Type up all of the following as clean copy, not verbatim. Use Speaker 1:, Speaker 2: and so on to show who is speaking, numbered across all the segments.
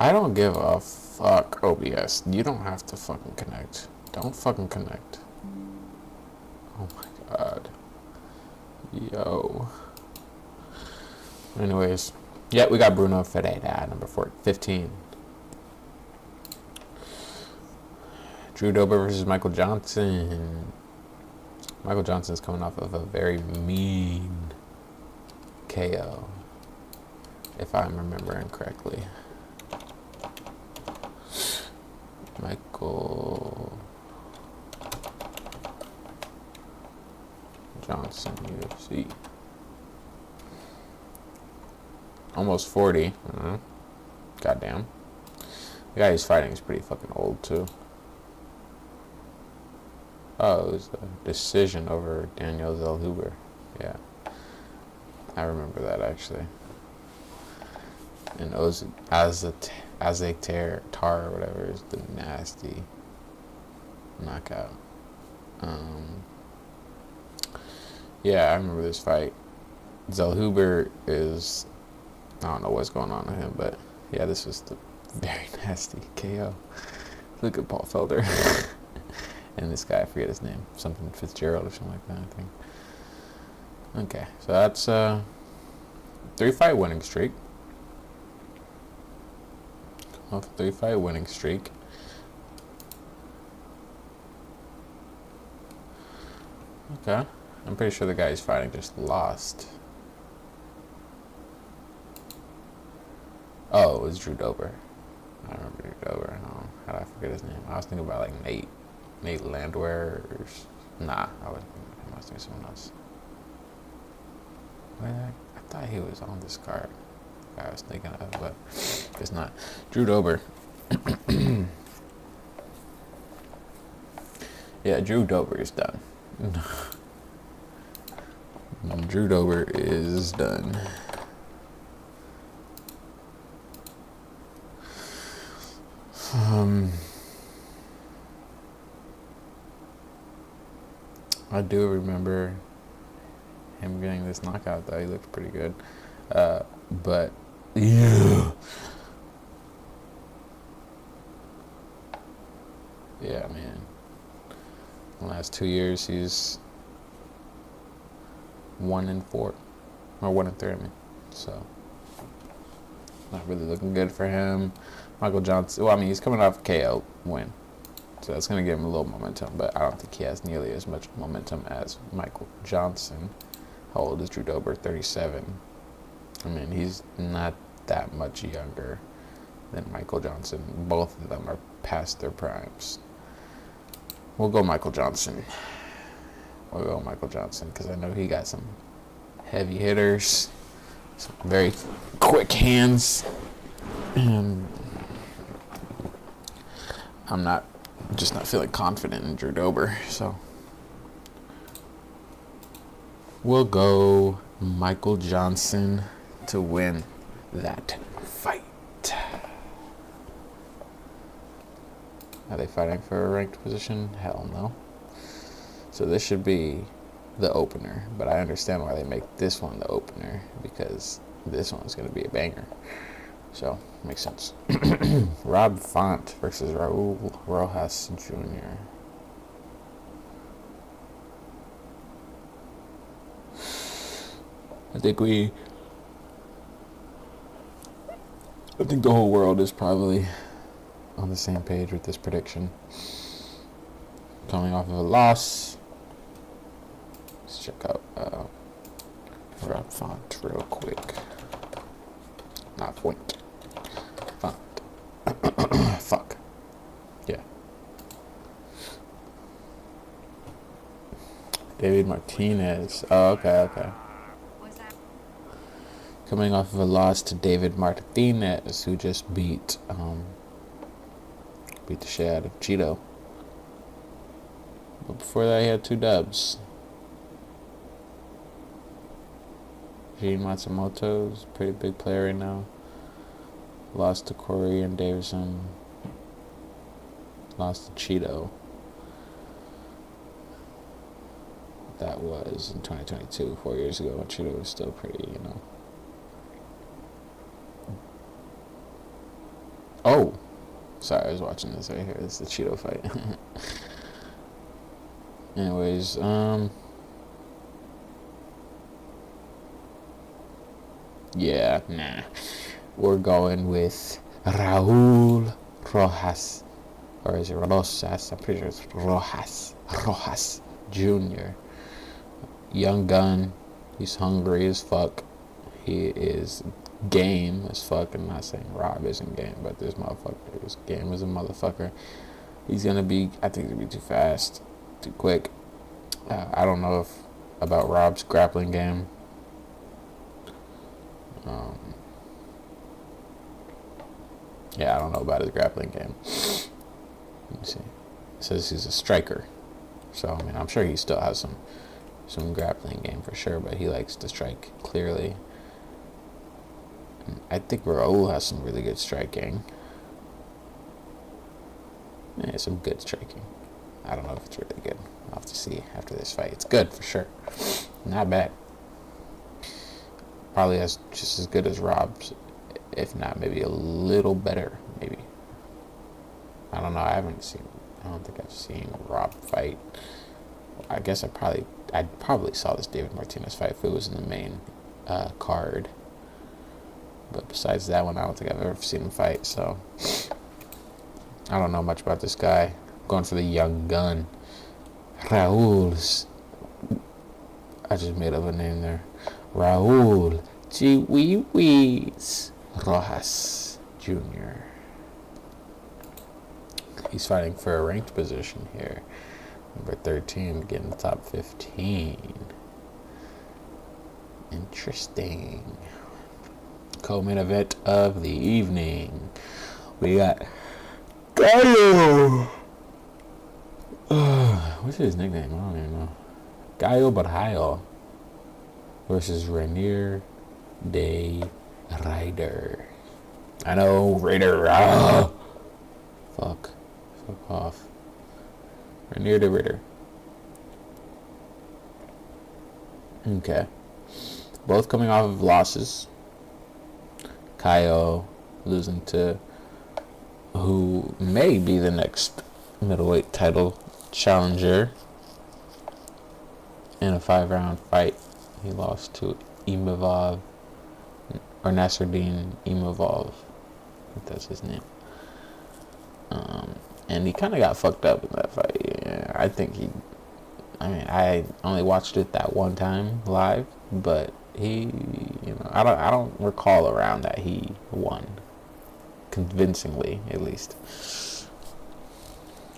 Speaker 1: I don't give a fuck, OBS. You don't have to fucking connect. Don't fucking connect. Oh my god. Yo. Anyways. Yeah, we got Bruno Ferreira, number 15. Drew Dober versus Michael Johnson. Michael Johnson's coming off of a very mean KO, if I'm remembering correctly. Michael Johnson, UFC. Almost 40. Goddamn. The guy he's fighting is pretty fucking old, too. Oh, it was a decision over Daniel Zellhuber. Yeah. I remember that, actually. And Tar or whatever is the nasty knockout. Yeah, I remember this fight. Zellhuber is... I don't know what's going on with him, but yeah, this was the very nasty KO. Look at Paul Felder. And this guy, I forget his name. Something Fitzgerald or something like that, I think. Okay, so that's a 3-fight winning streak. Off a 3-fight winning streak. Okay. I'm pretty sure the guy he's fighting just lost. Oh, it was Drew Dober. I remember Drew Dober. Oh, how did I forget his name? I was thinking about like Nate Landwehr. Nah, I was thinking someone else. I thought he was on this card. I was thinking of, but it's not. Drew Dober. Yeah, Drew Dober is done. Drew Dober is done. I do remember him getting this knockout, though. He looked pretty good. But, yeah. Yeah, man. The last 2 years, he's 1-4. Or 1-3, I mean. So, not really looking good for him. Michael Johnson, well, I mean, he's coming off a KO win. So that's going to give him a little momentum, but I don't think he has nearly as much momentum as Michael Johnson. How old is Drew Dober? 37. I mean, he's not that much younger than Michael Johnson. Both of them are past their primes. We'll go Michael Johnson. Because I know he got some heavy hitters, some very quick hands, and I'm just not feeling confident in Drew Dober, so we'll go Michael Johnson to win that fight. Are they fighting for a ranked position? Hell no. So this should be the opener, but I understand why they make this one the opener, because this one's going to be a banger. So, makes sense. Rob Font versus Raul Rojas Jr. I think the whole world is probably on the same page with this prediction. Coming off of a loss. Let's check out Rob Font real quick. Not point. Font. Fuck. Yeah. David Martinez. Oh, okay. Coming off of a loss to David Martinez, who just beat the shit out of Cheeto. But before that, he had 2 dubs. Gene Matsumoto's a pretty big player right now. Lost to Corey and Davison. Lost to Cheeto. That was in 2022, 4 years ago, when Cheeto was still pretty, Oh, sorry, I was watching this right here. This is the Cheeto fight. Anyways, yeah, nah. We're going with Raul Rojas. Or is it Rosas? I'm pretty sure it's Rojas. Rojas Jr. Young gun. He's hungry as fuck. He is game as fuck. I'm not saying Rob isn't game, but this motherfucker is game as a motherfucker. He's gonna be, I think he's gonna be too fast, too quick. I don't know about Rob's grappling game. Yeah, I don't know about his grappling game. Let me see. It says he's a striker. So, I mean, I'm sure he still has some grappling game for sure, but he likes to strike clearly. And I think Raul has some really good striking. Yeah, some good striking. I don't know if it's really good. I'll have to see after this fight. It's good for sure. Not bad. Probably just as good as Rob's, if not maybe a little better. Maybe. I don't know. I don't think I've seen Rob fight. I guess I probably saw this David Martinez fight if it was in the main card. But besides that one, I don't think I've ever seen him fight. So I don't know much about this guy. Going for the young gun. Raul. I just made up a name there. Raul Chihuihuis Rojas Jr. He's fighting for a ranked position here. Number 13 to get in the top 15. Interesting. Co-main event of the evening. We got Gallo. What's his nickname? I don't even know. Gallo Barrio versus Rainier de Ryder. I know, Raider. Fuck off. Rainier de Ryder. Okay. Both coming off of losses. Caio losing to who may be the next middleweight title challenger in a 5-round fight. He lost to Imavov, or Nasruddin Imavov. I think that's his name. And he kind of got fucked up in that fight. Yeah, I only watched it that one time live, but I don't recall a round that he won convincingly, at least.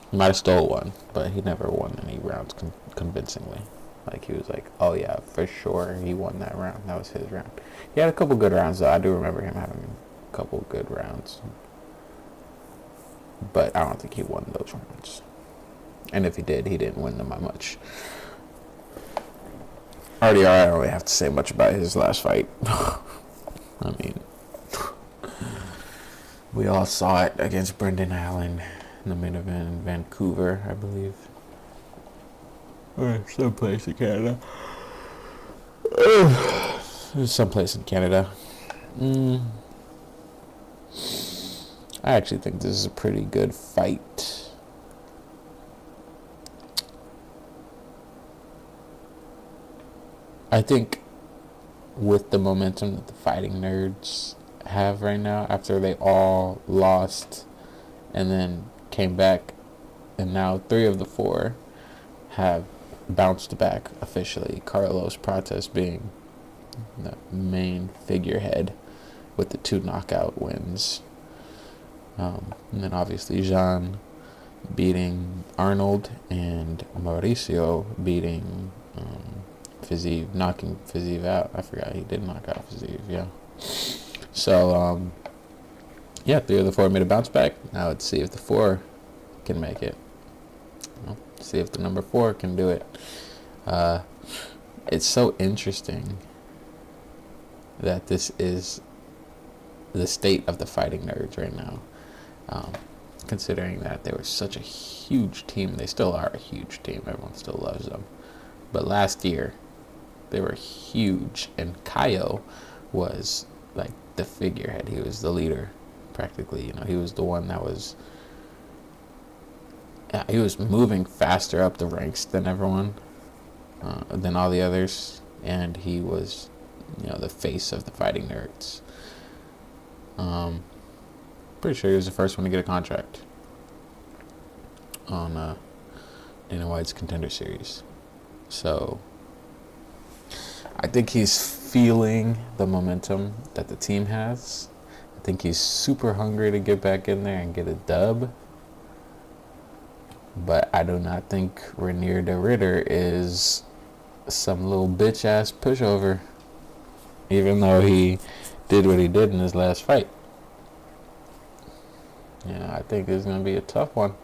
Speaker 1: He might have stole one, but he never won any rounds convincingly. Like, he was like, oh yeah, for sure he won that round. That was his round. He had a couple good rounds, though. I do remember him having a couple good rounds. But I don't think he won those rounds. And if he did, he didn't win them by much. I don't really have to say much about his last fight. I mean, we all saw it against Brendan Allen in the main event in Vancouver, I believe. Or someplace in Canada. Someplace in Canada. I actually think this is a pretty good fight. I think with the momentum that the fighting nerds have right now, after they all lost and then came back, and now 3 of the 4 have bounced back officially. Carlos Prates being the main figurehead with the 2 knockout wins. And then obviously Jean beating Arnold, and Mauricio beating Fiziev, knocking Fiziev out. I forgot he did knock out Fiziev, yeah. So, 3 of the 4 made a bounce back. Now let's see if the 4 can make it. See if the number 4 can do it. It's so interesting that this is the state of the fighting nerds right now. Considering that they were such a huge team. They still are a huge team. Everyone still loves them. But last year, they were huge. And Caio was like the figurehead. He was the leader. practically. He was the one that was. He was moving faster up the ranks than everyone, than all the others, and he was, the face of the Fighting Nerds. Pretty sure he was the first one to get a contract on Dana White's Contender Series. So I think he's feeling the momentum that the team has. I think he's super hungry to get back in there and get a dub. But I do not think Rainier de Ritter is some little bitch ass pushover, even though he did what he did in his last fight. I think it's going to be a tough one,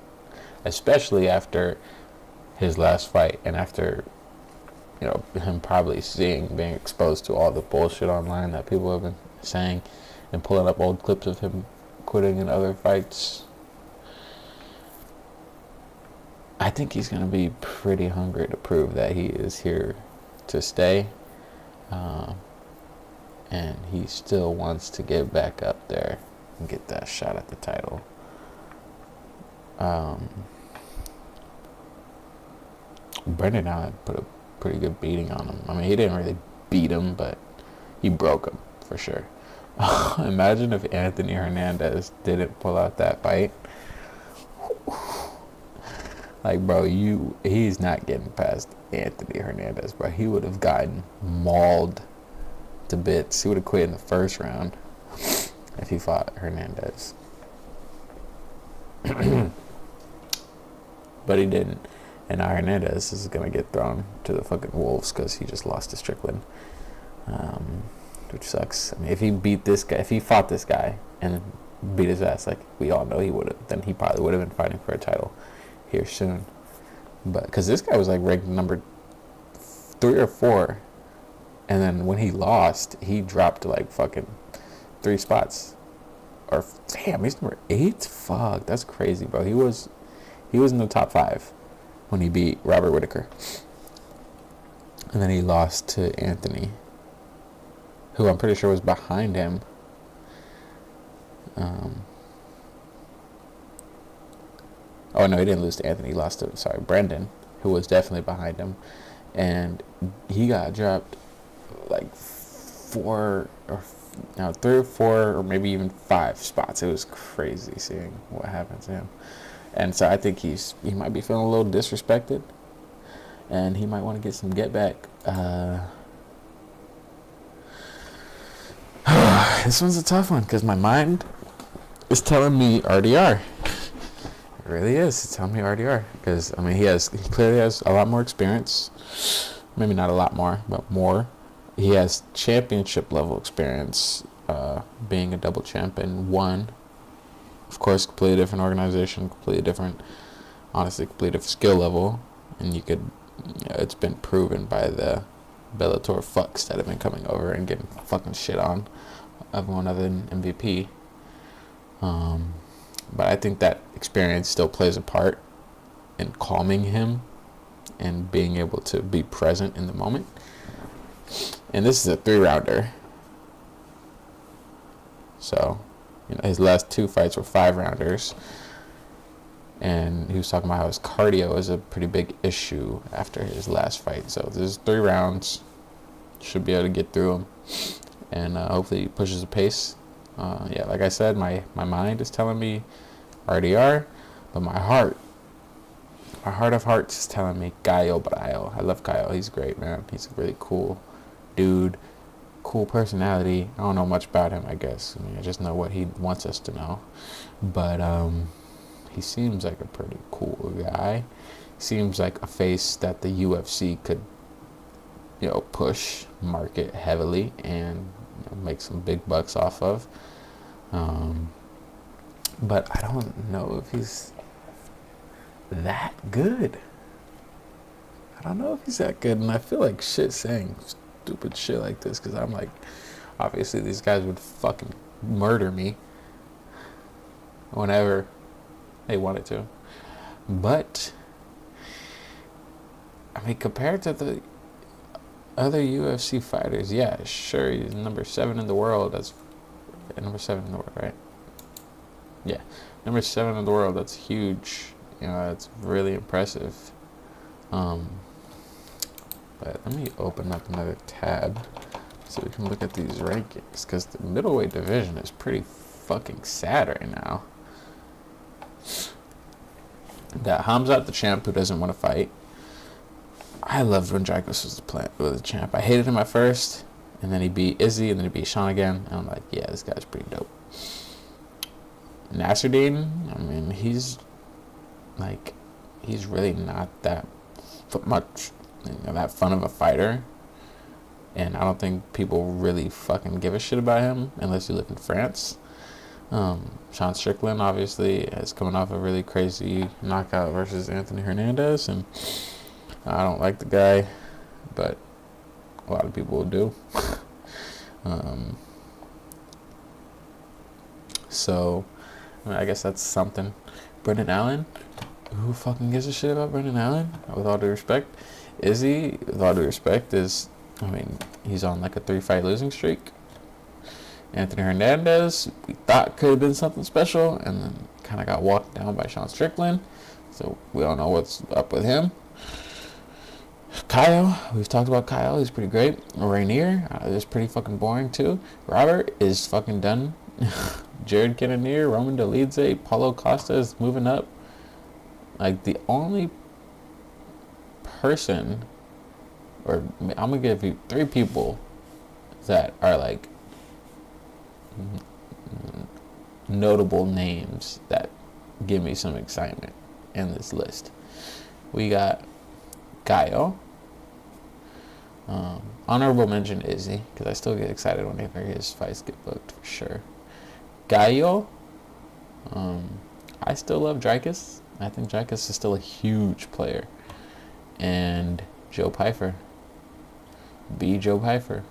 Speaker 1: especially after his last fight and after, him probably being exposed to all the bullshit online that people have been saying and pulling up old clips of him quitting in other fights. I think he's going to be pretty hungry to prove that he is here to stay. And he still wants to get back up there and get that shot at the title. Brendan Allen put a pretty good beating on him. I mean, he didn't really beat him, but he broke him for sure. Imagine if Anthony Hernandez didn't pull out that fight. Like, bro, he's not getting past Anthony Hernandez, bro. He would have gotten mauled to bits. He would have quit in the first round if he fought Hernandez. But he didn't. And now Hernandez is going to get thrown to the fucking wolves because he just lost to Strickland. Which sucks. I mean, if he fought this guy and beat his ass like we all know he would have, then he probably would have been fighting for a title here soon. But because this guy was like ranked number 3 or 4, and then when he lost, he dropped to like fucking 3 spots. Or damn, he's number 8. Fuck, that's crazy, bro. He was in the top 5 when he beat Robert Whittaker, and then he lost to Anthony, who I'm pretty sure was behind him. Oh, no, he didn't lose to Anthony. He lost to, Brendan, who was definitely behind him. And he got dropped like 3 or 4 or maybe even 5 spots. It was crazy seeing what happened to him. And so I think he might be feeling a little disrespected. And he might want to get some get back. This one's a tough one because my mind is telling me RDR. It really is. It's telling me RDR because I mean he clearly has a lot more experience. Maybe not a lot more, but more. He has championship level experience, being a double champ and won. Of course, completely different organization, completely different skill level, and it's been proven by the Bellator fucks that have been coming over and getting fucking shit on everyone other than MVP. But I think that experience still plays a part in calming him and being able to be present in the moment. And this is a 3-rounder. So, his last 2 fights were 5-rounders. And he was talking about how his cardio is a pretty big issue after his last fight. So this is 3 rounds. Should be able to get through them. And hopefully he pushes the pace. Like I said, my mind is telling me RDR. But my heart of hearts is telling me Caio Braio. I love Caio. He's great, man. He's a really cool dude. Cool personality. I don't know much about him, I guess. I mean, I just know what he wants us to know. But he seems like a pretty cool guy. He seems like a face that the UFC could, push, market heavily, and make some big bucks off of. But I don't know if he's that good. I don't know if he's that good, and I feel like shit saying stupid shit like this because I'm like, obviously these guys would fucking murder me whenever they wanted to. But I mean, compared to the other UFC fighters, yeah, sure, he's number 7 in the world. That's number 7 in the world, right? Yeah, number 7 in the world. That's huge. You know, that's really impressive. But let me open up another tab so we can look at these rankings, because the middleweight division is pretty fucking sad right now. Got Hamzat, the champ, who doesn't want to fight. I loved when Dracos was the champ. I hated him at first, and then he beat Izzy, and then he beat Sean again. And I'm like, yeah, this guy's pretty dope. Nasruddin, I mean, he's really not that much, that fun of a fighter. And I don't think people really fucking give a shit about him unless you live in France. Sean Strickland obviously is coming off a really crazy knockout versus Anthony Hernandez, and I don't like the guy, but a lot of people do. So I mean, I guess that's something. Brendan Allen, who fucking gives a shit about Brendan Allen? With all due respect, Izzy, with all due respect, I mean, he's on like a 3-fight losing streak. Anthony Hernandez, we thought could have been something special, and then kind of got walked down by Sean Strickland. So we don't know what's up with him. Kyle, we've talked about Kyle. He's pretty great. Rainier is pretty fucking boring too. Robert is fucking done. Jared Cannonier, Roman Dolidze, Paulo Costa is moving up. Like, the only person, or I'm gonna give you 3 people that are like notable names that give me some excitement in this list. We got Gaio. Honorable mention Izzy, because I still get excited whenever his fights get booked for sure. Gaio. I still love Dricus. I think Dricus is still a huge player. And Joe Pyfer. Joe Pyfer.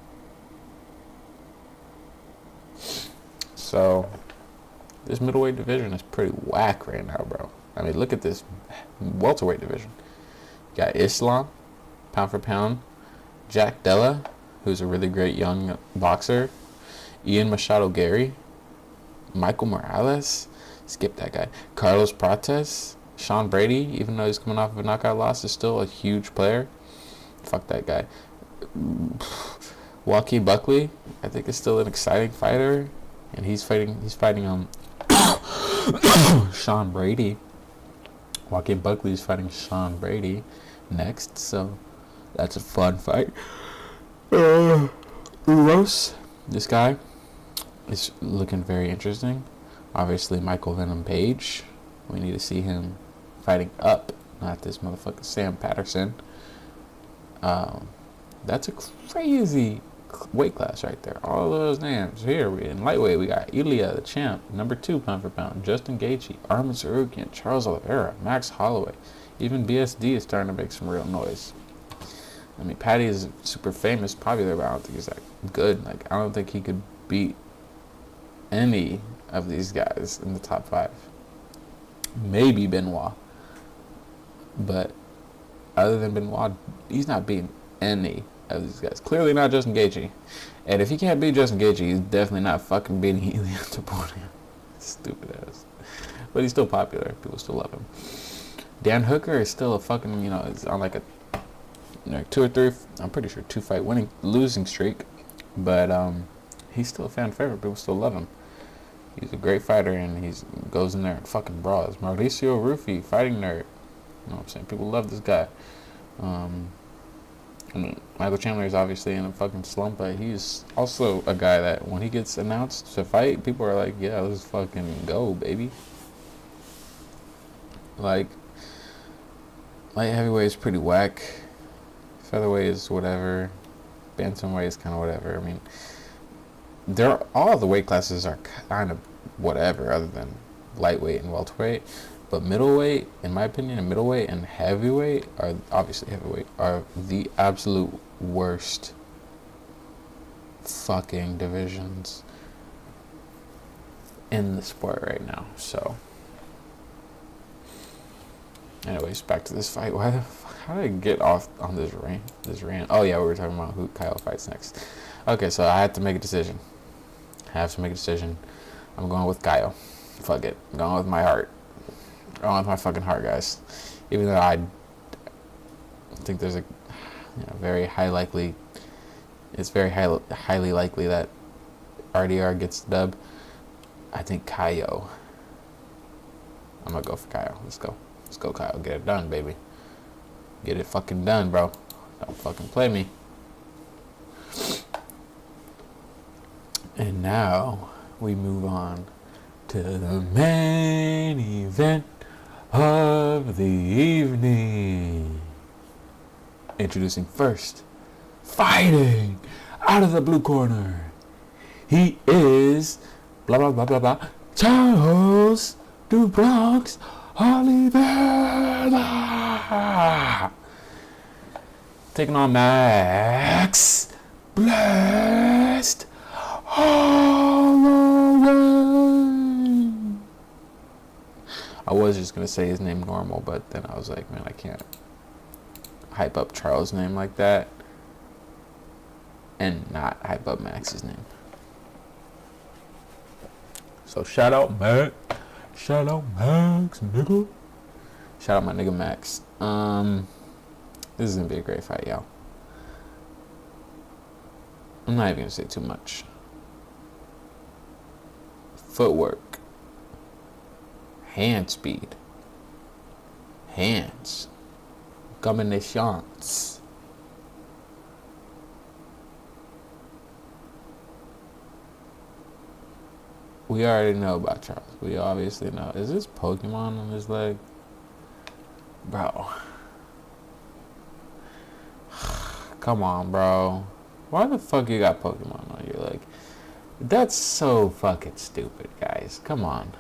Speaker 1: So, this middleweight division is pretty whack right now, bro. I mean, look at this welterweight division. You got Islam, pound for pound. Jack Della, who's a really great young boxer. Ian Machado Gary. Michael Morales. Skip that guy. Carlos Prates. Sean Brady, even though he's coming off of a knockout loss, is still a huge player. Fuck that guy. Joaquin Buckley, I think, is still an exciting fighter, and he's fighting Sean Brady. Joaquin Buckley is fighting Sean Brady next, so that's a fun fight. Uros, this guy is looking very interesting. Obviously, Michael Venom Page, we need to see him fighting up, not this motherfucker Sam Patterson. That's a crazy weight class right there. All those names. Here, in lightweight, we got Ilya, the champ, number 2 pound for pound. Justin Gaethje, Arman Tsarukyan, Charles Oliveira, Max Holloway. Even BSD is starting to make some real noise. I mean, Patty is super famous, popular, but I don't think he's that good. Like, I don't think he could beat any of these guys in the top 5. Maybe Benoit. But other than Benoit, he's not beating any of these guys. Clearly not Justin Gaethje. And if he can't beat Justin Gaethje, he's definitely not fucking beating Ilya Topuria. Stupid ass. But he's still popular. People still love him. Dan Hooker is still a fucking, is on like a 2 or 3, I'm pretty sure 2-fight losing streak. But he's still a fan favorite. People still love him. He's a great fighter, and he goes in there and fucking brawls. Mauricio Rufy, fighting nerd. You know what I'm saying? People love this guy. I mean, Michael Chandler is obviously in a fucking slump, but he's also a guy that when he gets announced to fight, people are like, yeah, let's fucking go, baby. Like, light heavyweight is pretty whack. Featherweight is whatever. Bantamweight is kind of whatever. I mean, all the weight classes are kind of whatever other than lightweight and welterweight. But middleweight, in my opinion, and middleweight and heavyweight are obviously heavyweight are the absolute worst fucking divisions in the sport right now. So, anyways, back to this fight. How did I get off on this rant? Oh yeah, we were talking about who Kyle fights next. Okay, so I have to make a decision. I'm going with Kyle. Fuck it. I'm going with my heart. I'm going with my fucking heart, guys. Even though I think there's a very high likely, it's very highly likely that RDR gets the dub. I think Kaio. I'm gonna go for Kaio. Let's go, Kaio. Get it done, baby. Get it fucking done, bro. Don't fucking play me. And now we move on to the main event of the evening. Introducing first, fighting out of the blue corner. He is blah blah blah blah blah Charles Du Bronx Oliveira. Taking on Max Blast Holloway. I was just gonna say his name normal, but then I was like, man, I can't hype up Charles' name like that and not hype up Max's name. So shout out Max, nigga. Shout out my nigga Max. This is gonna be a great fight, y'all. I'm not even gonna say too much. Footwork, hand speed, hands, combinations. We already know about Charles. We obviously know. Is this Pokemon on his leg? Bro. Come on, bro. Why the fuck you got Pokemon on your leg? That's so fucking stupid, guys. Come on.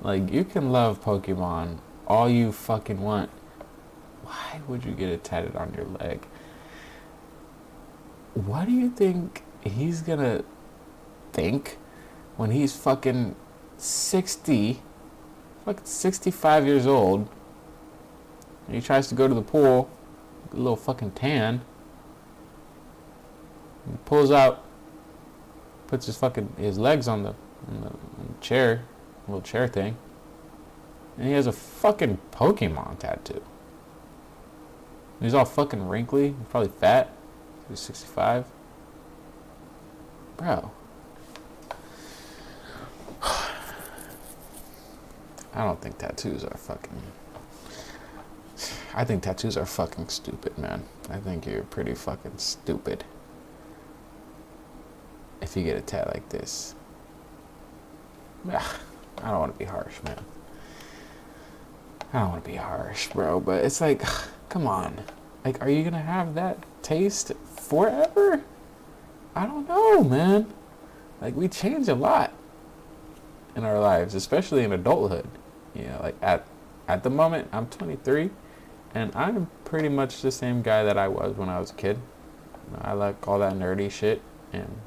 Speaker 1: Like, you can love Pokemon all you fucking want. Why would you get it tatted on your leg? What do you think he's gonna think when he's fucking 65 years old, and he tries to go to the pool, a little fucking tan, he pulls out, puts his legs on the chair, little chair thing, and he has a fucking Pokemon tattoo. He's all fucking wrinkly, probably fat. He's 65. Bro. I don't think tattoos are fucking... I think tattoos are fucking stupid, man. I think you're pretty fucking stupid if you get a tat like this. I don't want to be harsh, man. I don't want to be harsh, bro, but it's like, come on. Like, are you going to have that taste forever? I don't know, man. Like, we change a lot in our lives, especially in adulthood. You know, like at the moment, I'm 23, and I'm pretty much the same guy that I was when I was a kid. You know, I like all that nerdy shit and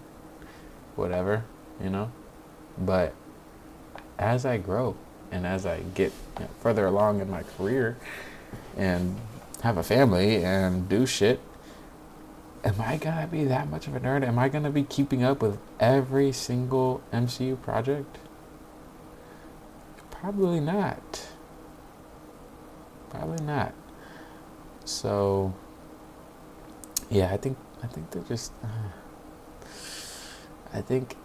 Speaker 1: whatever, you know. But as I grow and as I get further along in my career and have a family and do shit, am I gonna be that much of a nerd? Am I gonna be keeping up with every single MCU project? Probably not. Probably not. So, yeah, I think they're just. I think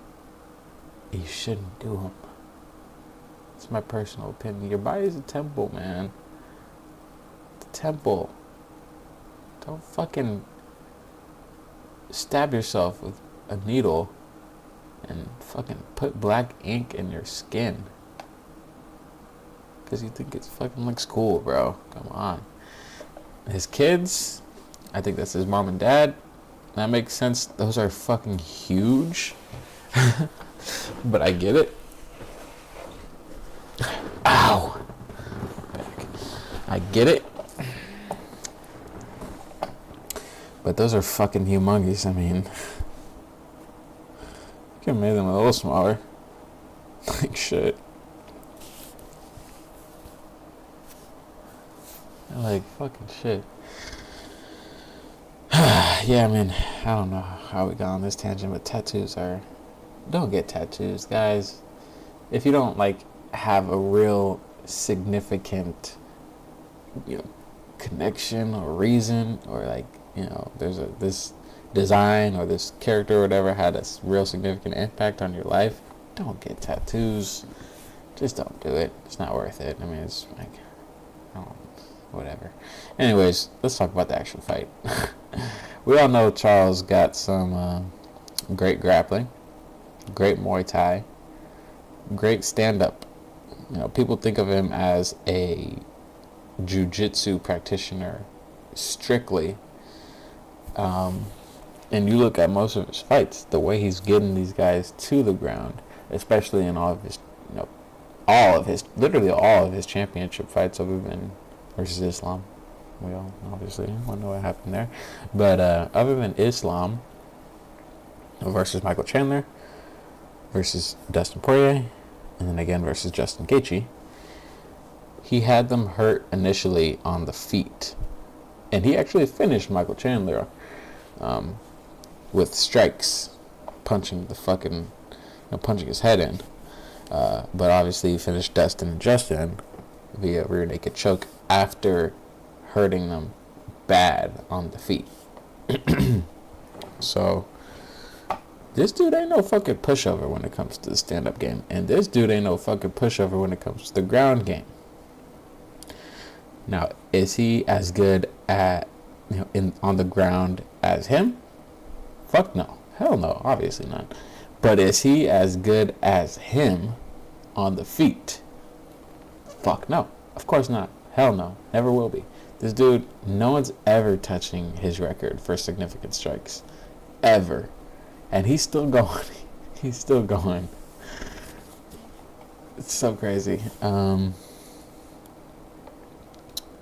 Speaker 1: you shouldn't do them. It's my personal opinion. Your body is a temple, man. The temple. Don't fucking stab yourself with a needle and fucking put black ink in your skin because you think it fucking looks cool, bro. Come on. His kids, I think that's his mom and dad. That makes sense. Those are fucking huge. But I get it. Ow. I get it. But those are fucking humongous. I mean, you could have made them a little smaller. Like shit. Like fucking shit. Yeah, I mean, I don't know how we got on this tangent, but tattoos are... Don't get tattoos, guys. if you don't like have a real significant, connection or reason, or like, there's this design or this character or whatever had a real significant impact on your life, don't get tattoos. Just don't do it. It's not worth it. I mean, it's like, whatever. Anyways, let's talk about the actual fight. We all know Charles got some great grappling, great Muay Thai, great stand-up. People think of him as a jiu-jitsu practitioner strictly. And you look at most of his fights, the way he's getting these guys to the ground, especially in literally all of his championship fights other than versus Islam. We all obviously want to know what happened there. But other than Islam versus Michael Chandler, versus Dustin Poirier, and then again versus Justin Gaethje, he had them hurt initially on the feet. And he actually finished Michael Chandler with strikes, punching his head in. But obviously he finished Dustin and Justin via rear naked choke after hurting them bad on the feet. So this dude ain't no fucking pushover when it comes to the stand-up game, and this dude ain't no fucking pushover when it comes to the ground game. Now, is he as good at on the ground as him? Fuck no. Hell no, obviously not. But is he as good as him on the feet? Fuck no. Of course not. Hell no. Never will be. This dude, no one's ever touching his record for significant strikes. Ever. And he's still going. He's still going. It's so crazy.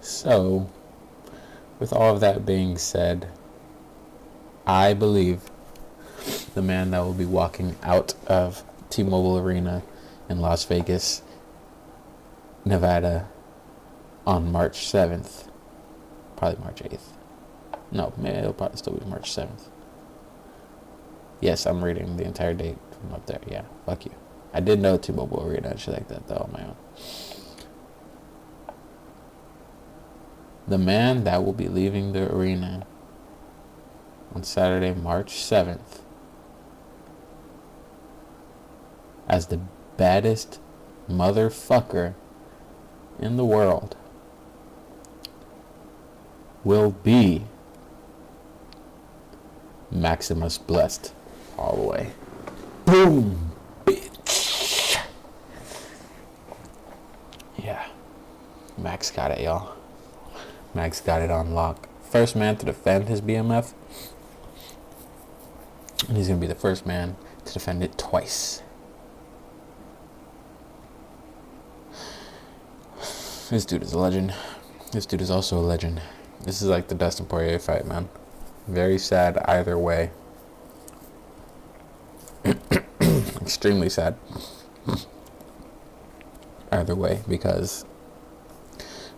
Speaker 1: So, with all of that being said, I believe the man that will be walking out of T-Mobile Arena in Las Vegas, Nevada, on March 7th, probably March 8th. No, maybe it'll probably still be March 7th. Yes, I'm reading the entire date from up there. Yeah, fuck you. I did know T-Mobile Arena and shit like that, though, on my own. The man that will be leaving the arena on Saturday, March 7th, as the baddest motherfucker in the world will be Maximus Blessed all the way. Boom, bitch. Yeah, Max got it, y'all. Max got it on lock. First man to defend his BMF. And he's going to be the first man to defend it twice. This dude is a legend. This dude is also a legend. This is like the Dustin Poirier fight, man. Very sad either way. Extremely sad. Either way, because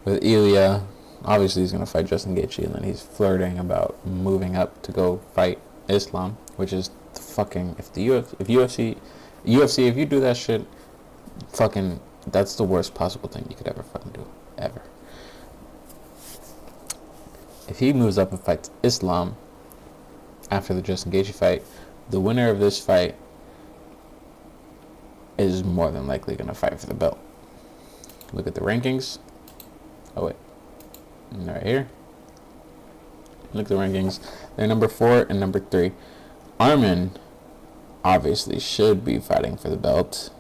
Speaker 1: with Ilya, obviously he's going to fight Justin Gaethje, and then he's flirting about moving up to go fight Islam, which is the fucking, if you do that shit, fucking, that's the worst possible thing you could ever fucking do, ever. If he moves up and fights Islam after the Justin Gaethje fight, the winner of this fight is more than likely going to fight for the belt. Look at the rankings. Oh wait, right here. Look at the rankings. They're number 4 and number 3. Armin obviously should be fighting for the belt.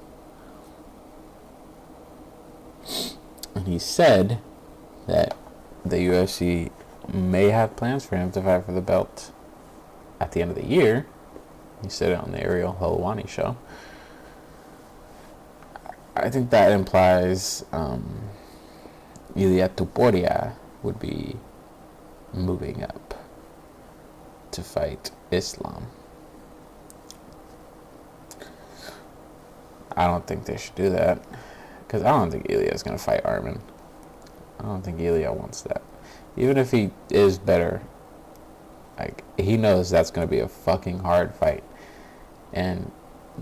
Speaker 1: And he said that the UFC may have plans for him to fight for the belt at the end of the year. He said it on the Ariel Helwani show. I think that implies Ilia Topuria would be moving up to fight Islam. I don't think they should do that, because I don't think Ilya is going to fight Armin. I don't think Ilya wants that. Even if he is better, like, he knows that's going to be a fucking hard fight. And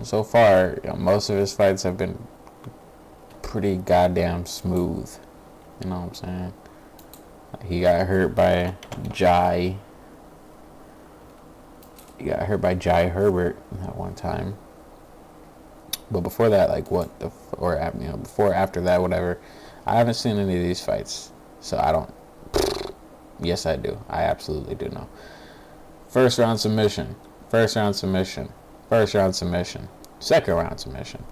Speaker 1: so far, most of his fights have been pretty goddamn smooth. You know what I'm saying? He got hurt by Jai. He got hurt by Jai Herbert that one time. But before that, like what the or you know before after that whatever, I haven't seen any of these fights, so I don't. Yes, I do. I absolutely do know. First round submission. First round submission. First round submission. Second round submission.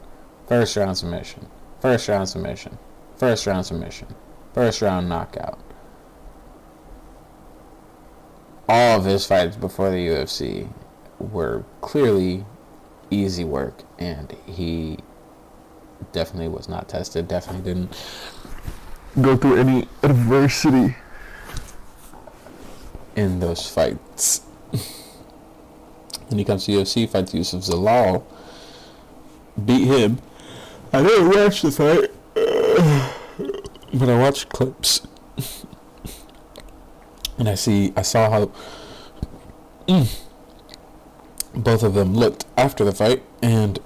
Speaker 1: First round submission. First round submission. First round submission. First round knockout. All of his fights before the UFC were clearly easy work, and he definitely was not tested, definitely didn't go through any adversity in those fights. When he comes to UFC, fights Yusuf Zalal, beat him. I didn't watch the fight, but I watched clips. And I saw how both of them looked after the fight, and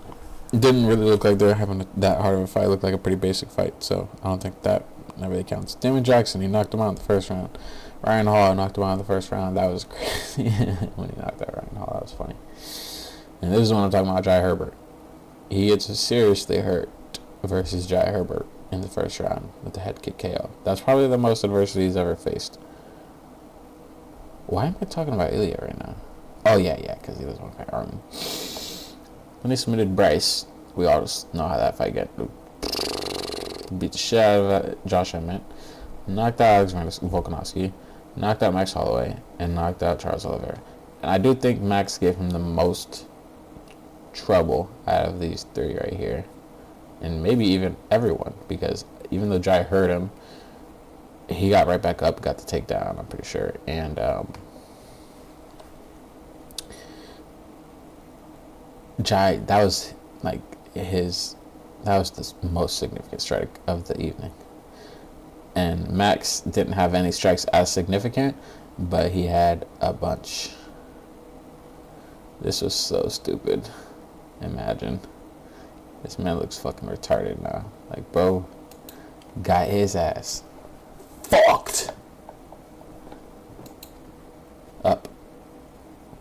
Speaker 1: didn't really look like they're having that hard of a fight. It looked like a pretty basic fight, so I don't think that really counts. Damon Jackson, he knocked him out in the first round. Ryan Hall knocked him out in the first round. That was crazy. When he knocked out Ryan Hall, that was funny. And this is when I'm talking about Jai Herbert. He gets seriously hurt versus Jai Herbert in the first round with the head kick KO. That's probably the most adversity he's ever faced. Why am I talking about Ilya right now? Oh, yeah, because he doesn't want to fight Armin. When he submitted Bryce, we all just know how that fight got. Beat the shit out of Josh Emmett. Knocked out Alexander Volkanovski. Knocked out Max Holloway. And knocked out Charles Oliveira. And I do think Max gave him the most trouble out of these three right here. And maybe even everyone. Because even though Jai hurt him, he got right back up, got the takedown, I'm pretty sure. And Jai, that was the most significant strike of the evening. And Max didn't have any strikes as significant, but he had a bunch. This was so stupid. Imagine. This man looks fucking retarded now. Like, bro got his ass fucked up.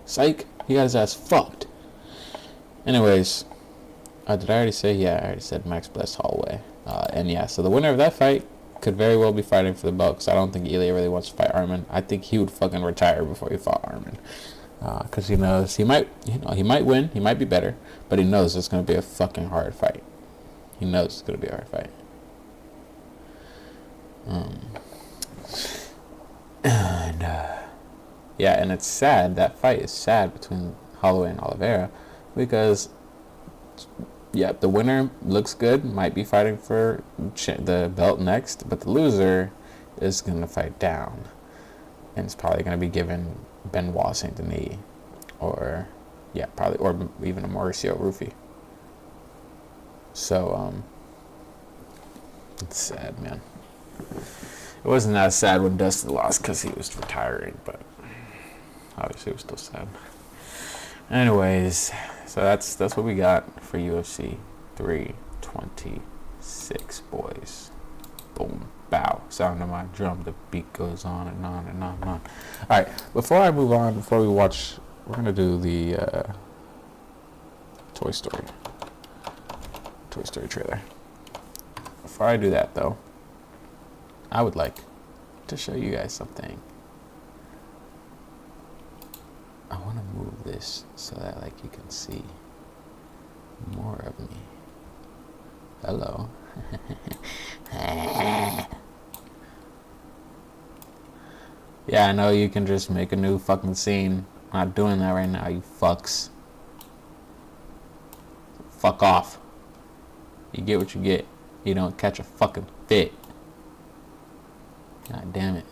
Speaker 1: Psych. He got his ass fucked. Anyways, did I already say? Yeah, I already said Max blessed Holloway. And yeah, so the winner of that fight could very well be fighting for the belt, because I don't think Ilya really wants to fight Armin. I think he would fucking retire before he fought Armin. Because he knows he might win, he might be better, but he knows it's going to be a fucking hard fight. He knows it's going to be a hard fight. And it's sad. That fight is sad between Holloway and Oliveira, because the winner looks good, might be fighting for the belt next, but the loser is going to fight down, and it's probably going to be given Benoit Saint Denis, or even a Mauricio Rufy. So it's sad, man. It wasn't that sad when Dustin lost because he was retiring, but obviously it was still sad. Anyways, so that's what we got for UFC 326, boys. Boom, bow. Sound of my drum, the beat goes on and on and on and on. All right, before I move on, before we watch, we're gonna do the Toy Story trailer. Before I do that, though, I would like to show you guys something. I want to move this so that you can see more of me. Hello. Yeah, I know you can just make a new fucking scene. I'm not doing that right now, you fucks. Fuck off. You get what you get. You don't catch a fucking fit. God damn it.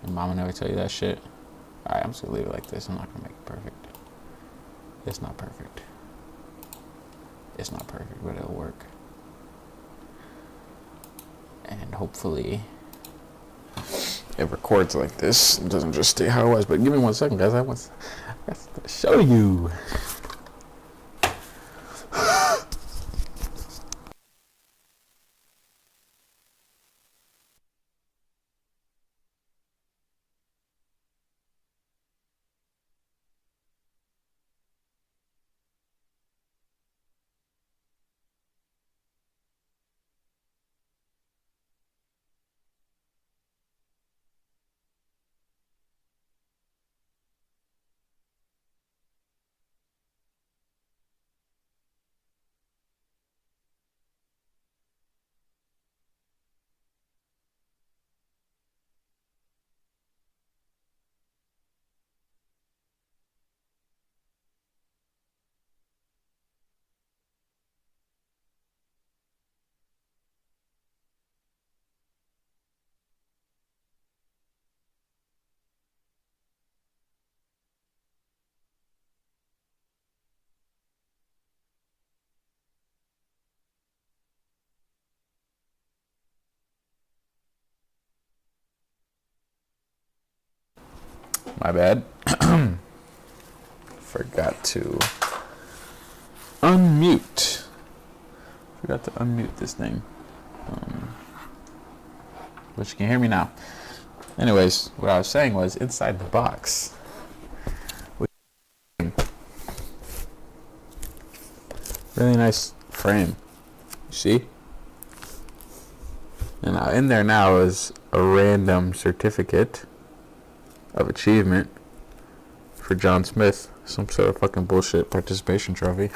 Speaker 1: Your mama never tell you that shit? Alright, I'm just gonna leave it like this. I'm not gonna make it perfect. It's not perfect. It's not perfect, but it'll work. And hopefully it records like this. It doesn't just stay how it was. But give me 1 second, guys. I want to show you. My bad. Forgot to unmute. This thing. But you can hear me now. Anyways, what I was saying was inside the box. Really nice frame. You see? And in there now is a random certificate of achievement for John Smith. Some sort of fucking bullshit participation trophy.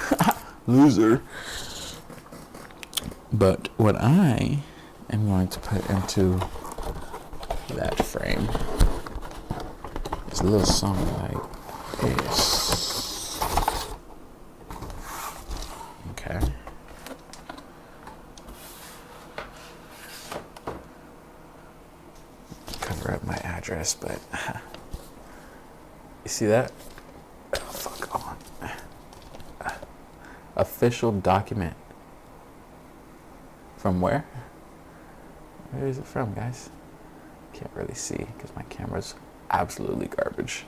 Speaker 1: Loser. But what I am going to put into that frame is a little something like this. Okay. Cover up my address, but you see that? Oh, fuck on. Official document. From where? Where is it from, guys? Can't really see because my camera's absolutely garbage.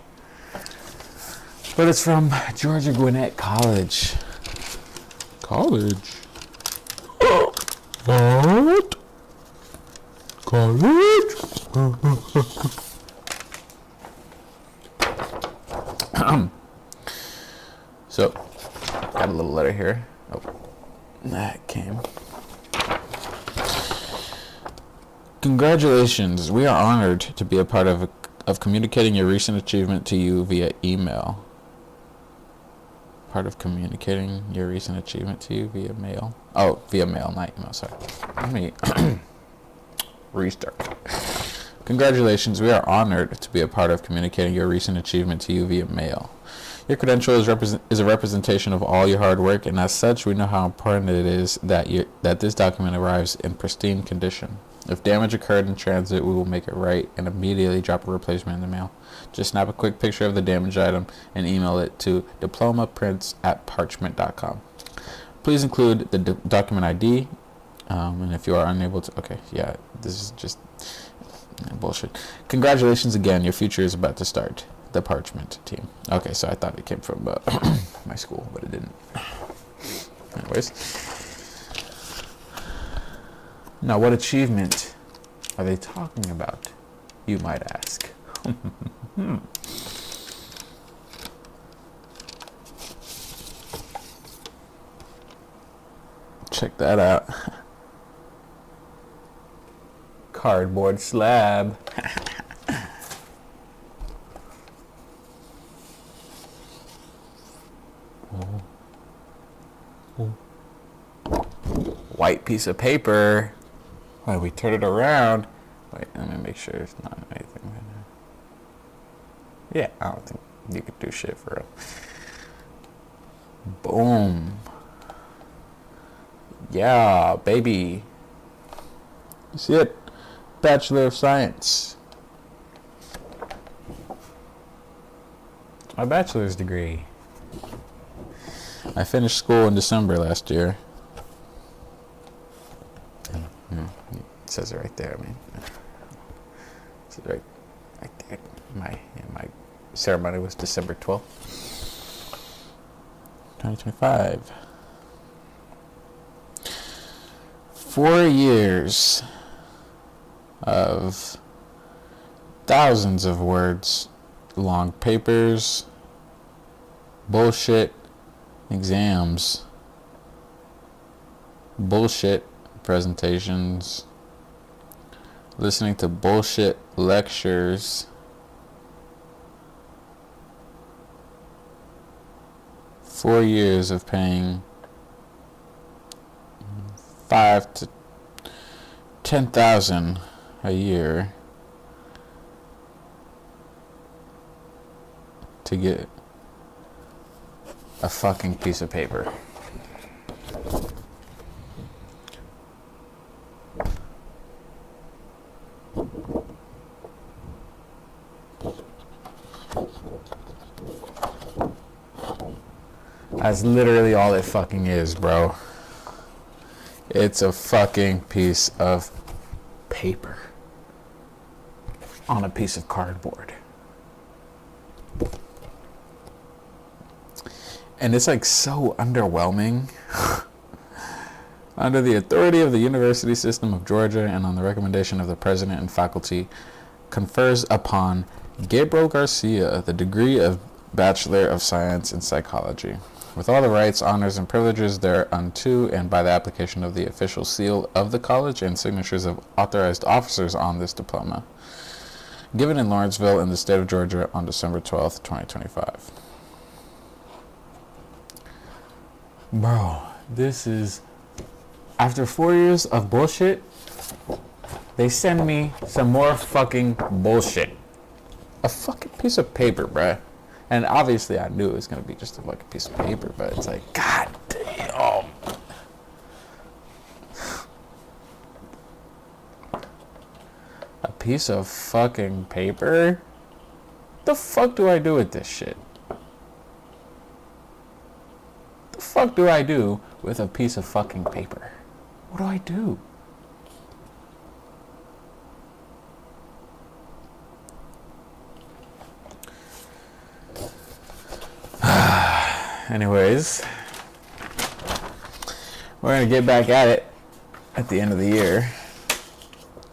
Speaker 1: But it's from Georgia Gwinnett College. College? What? College? So, got a little letter here. Oh, that came. Congratulations. We are honored to be a part of communicating your recent achievement to you via email. Part of communicating your recent achievement to you via mail. Oh, via mail, not email, sorry. Let me restart. Congratulations. We are honored to be a part of communicating your recent achievement to you via mail. Your credential is a representation of all your hard work, and as such, we know how important it is that this document arrives in pristine condition. If damage occurred in transit, we will make it right and immediately drop a replacement in the mail. Just snap a quick picture of the damaged item and email it to diplomaprints@parchment.com. Please include the document ID, and if you are unable to... Okay, yeah, this is just bullshit. Congratulations again. Your future is about to start. The Parchment team. Okay, so I thought it came from my school, but it didn't. Anyways. Now, what achievement are they talking about, you might ask? Check that out. Cardboard slab. White piece of paper. Why we turn it around? Wait, let me make sure it's not anything right now. Yeah, I don't think you could do shit for real. Boom. Yeah, baby. You see it? Bachelor of Science. It's my bachelor's degree. I finished school in December last year. It says it right there. I mean, it says right there. My ceremony was December 12th, 2025. 4 years of thousands of words, long papers, bullshit exams, bullshit presentations, listening to bullshit lectures, 4 years of paying $5,000 to $10,000 a year to get a fucking piece of paper. That's literally all it fucking is, bro. It's a fucking piece of paper on a piece of cardboard. And it's like so underwhelming. Under the authority of the University System of Georgia and on the recommendation of the president and faculty, confers upon Gabriel Garcia the degree of Bachelor of Science in Psychology, with all the rights, honors, and privileges thereunto, and by the application of the official seal of the college and signatures of authorized officers on this diploma. Given in Lawrenceville in the state of Georgia on December 12th, 2025. Bro, this is... After 4 years of bullshit, they send me some more fucking bullshit. A fucking piece of paper, bruh. And obviously I knew it was going to be just a fucking piece of paper, but it's like, god damn. A piece of fucking paper? The fuck do I do with this shit? The fuck do I do with a piece of fucking paper? What do I do? Anyways, we're going to get back at it at the end of the year.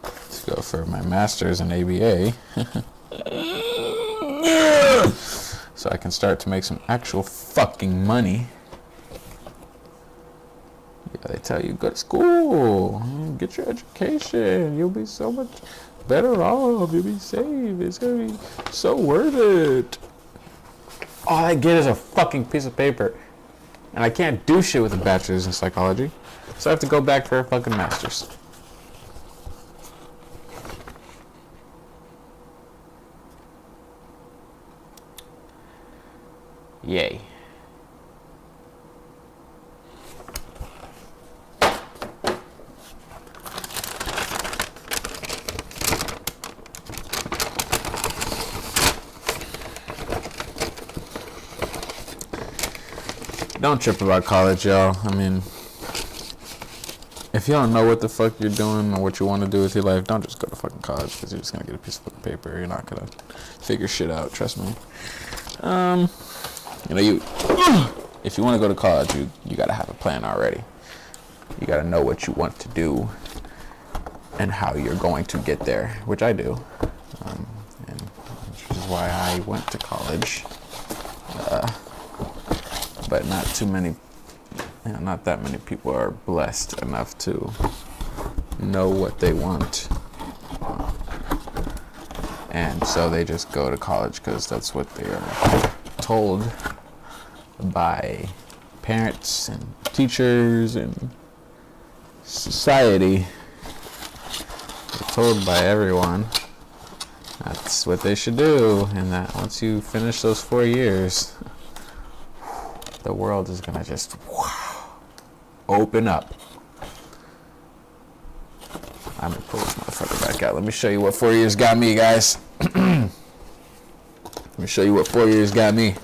Speaker 1: Let's go for my master's in ABA. So I can start to make some actual fucking money. Yeah, they tell you, go to school, get your education, you'll be so much better off, you'll be safe, it's going to be so worth it. All I get is a fucking piece of paper. And I can't do shit with a bachelor's in psychology. So I have to go back for a fucking master's. Yay. Don't trip about college, y'all. I mean, if you don't know what the fuck you're doing or what you want to do with your life, don't just go to fucking college because you're just going to get a piece of fucking paper. You're not going to figure shit out, trust me. If you want to go to college, you got to have a plan already. You got to know what you want to do and how you're going to get there, which I do. And which is why I went to college. But not too many, not that many people are blessed enough to know what they want. And so they just go to college because that's what they are told by parents and teachers and society. They're told by everyone that's what they should do, and that once you finish those 4 years, the world is gonna just open up. I'm gonna pull this motherfucker back out. Let me show you what 4 years got me, guys. Let me show you what 4 years got me.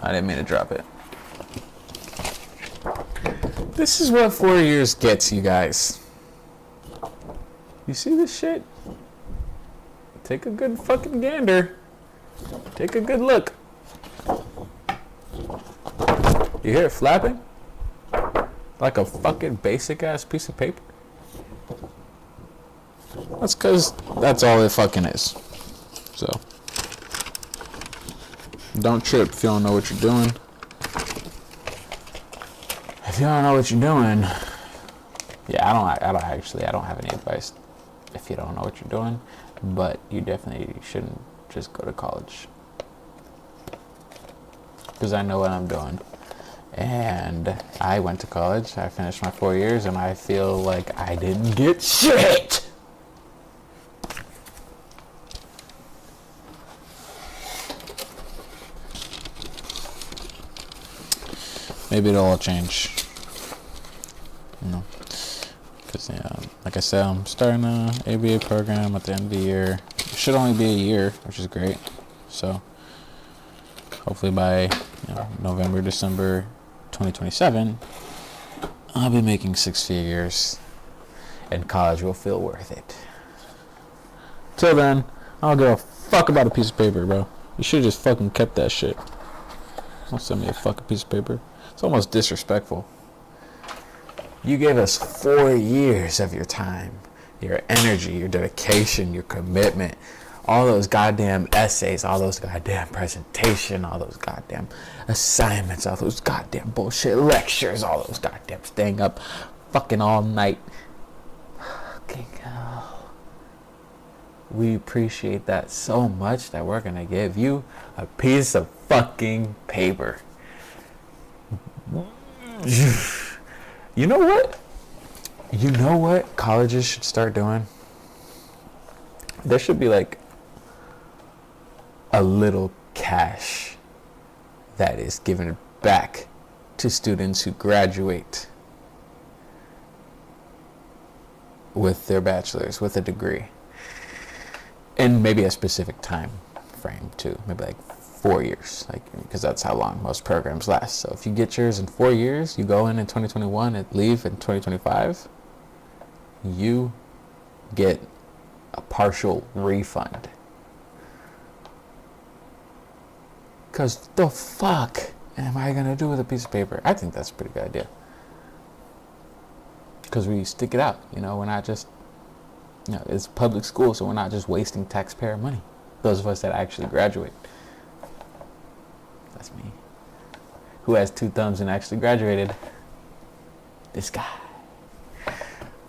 Speaker 1: I didn't mean to drop it. This is what 4 years gets you guys. You see this shit? Take a good fucking gander. Take a good look. You hear it flapping? Like a fucking basic ass piece of paper? That's because that's all it fucking is. So, don't trip if you don't know what you're doing. If you don't know what you're doing, yeah, I don't have any advice if you don't know what you're doing, but you definitely shouldn't just go to college. Because I know what I'm doing. And I went to college, I finished my 4 years, and I feel like I didn't get shit! Maybe it'll all change. You know, because like I said, I'm starting a ABA program at the end of the year. It should only be a year, which is great. So hopefully by November, December, 2027, I'll be making six figures, and college will feel worth it. Till then, I don't give a fuck about a piece of paper, bro. You should have just fucking kept that shit. Don't send me a fucking piece of paper. It's almost disrespectful. You gave us 4 years of your time, your energy, your dedication, your commitment, all those goddamn essays, all those goddamn presentation, all those goddamn assignments, all those goddamn bullshit lectures, all those goddamn staying up fucking all night. Fucking hell. We appreciate that so much that we're gonna give you a piece of fucking paper. You know what? You know what colleges should start doing? There should be like a little cash that is given back to students who graduate with their bachelor's, with a degree. And maybe a specific time frame too. Maybe like 4 years, like, because that's how long most programs last. So if you get yours in 4 years, you go in 2021 and leave in 2025, you get a partial refund. Because the fuck am I going to do with a piece of paper? I think that's a pretty good idea. Because we stick it out, you know, we're not just, you know, it's public school, so we're not just wasting taxpayer money. Those of us that actually graduate. That's me. Who has 2 thumbs and actually graduated? This guy.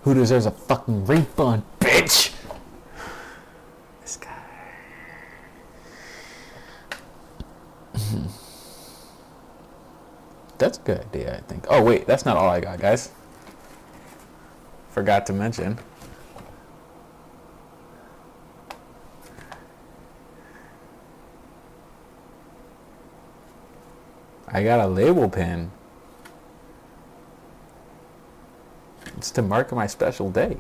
Speaker 1: Who deserves a fucking refund, bitch? This guy. That's a good idea, I think. Oh, wait, that's not all I got, guys. Forgot to mention. I got a label pin. It's to mark my special day.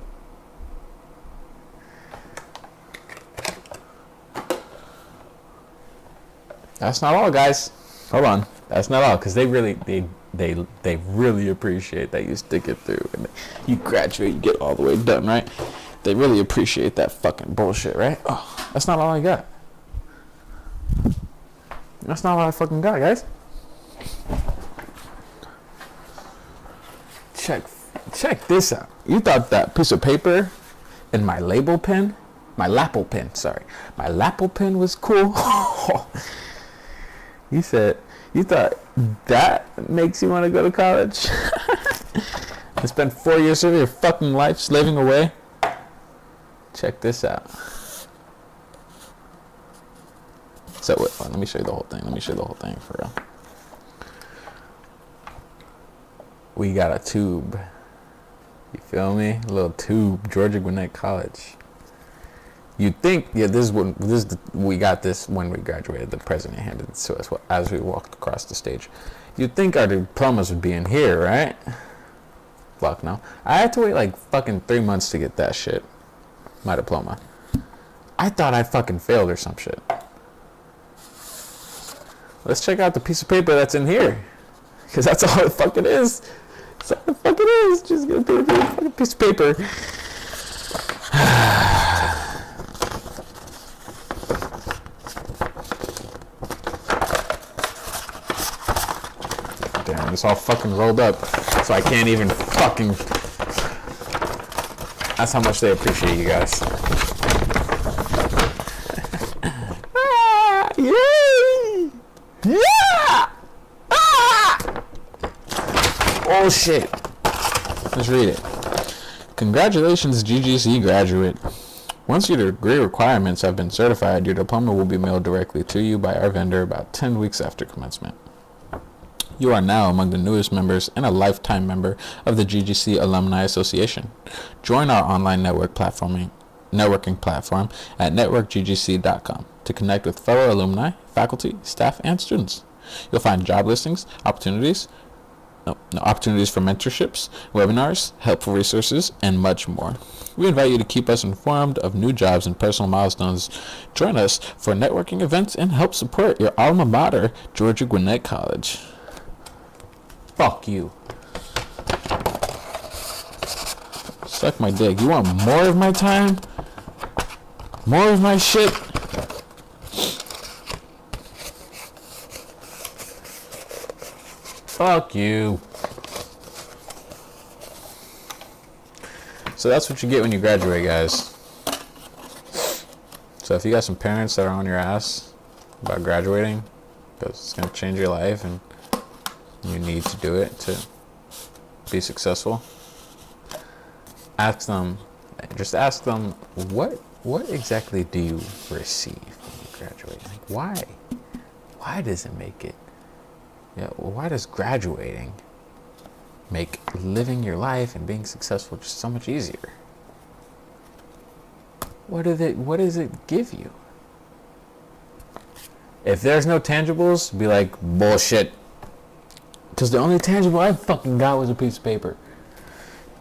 Speaker 1: That's not all, guys. Hold on. That's not all, because they really appreciate that you stick it through and you graduate, you get all the way done, right? They really appreciate that fucking bullshit, right? Oh, that's not all I got. That's not all I fucking got, guys. Check this out. You thought that piece of paper and my lapel pen was cool? You thought that makes you want to go to college? And spend 4 years of your fucking life slaving away? Check this out. So wait, let me show you the whole thing. For real. We got a tube. You feel me? A little tube. Georgia Gwinnett College. You'd think, yeah, we got this when we graduated. The president handed it to us as we walked across the stage. You'd think our diplomas would be in here, right? Fuck no. I had to wait like fucking 3 months to get that shit. My diploma. I thought I fucking failed or some shit. Let's check out the piece of paper that's in here. Because that's all it fucking is. That's all it fucking is. Just get a fucking piece of paper. Damn, it's all fucking rolled up. So I can't even fucking... That's how much they appreciate you guys. Yay! Yeah! Oh shit. Let's read it. Congratulations, GGC graduate. Once your degree requirements have been certified, your diploma will be mailed directly to you by our vendor about 10 weeks after commencement. You are now among the newest members and a lifetime member of the GGC Alumni Association. Join our online networking platform at networkggc.com to connect with fellow alumni, faculty, staff, and students. You'll find job listings, opportunities for mentorships, webinars, helpful resources, and much more. We invite you to keep us informed of new jobs and personal milestones. Join us for networking events and help support your alma mater, Georgia Gwinnett College. Fuck you. Suck my dick. You want more of my time? More of my shit? Fuck you. So that's what you get when you graduate, guys. So if you got some parents that are on your ass about graduating, because it's going to change your life and you need to do it to be successful, just ask them, what exactly do you receive when you graduate? Like, why does it make it, why does graduating make living your life and being successful just so much easier? What does it give you? If there's no tangibles, be like, bullshit. Because the only tangible I fucking got was a piece of paper.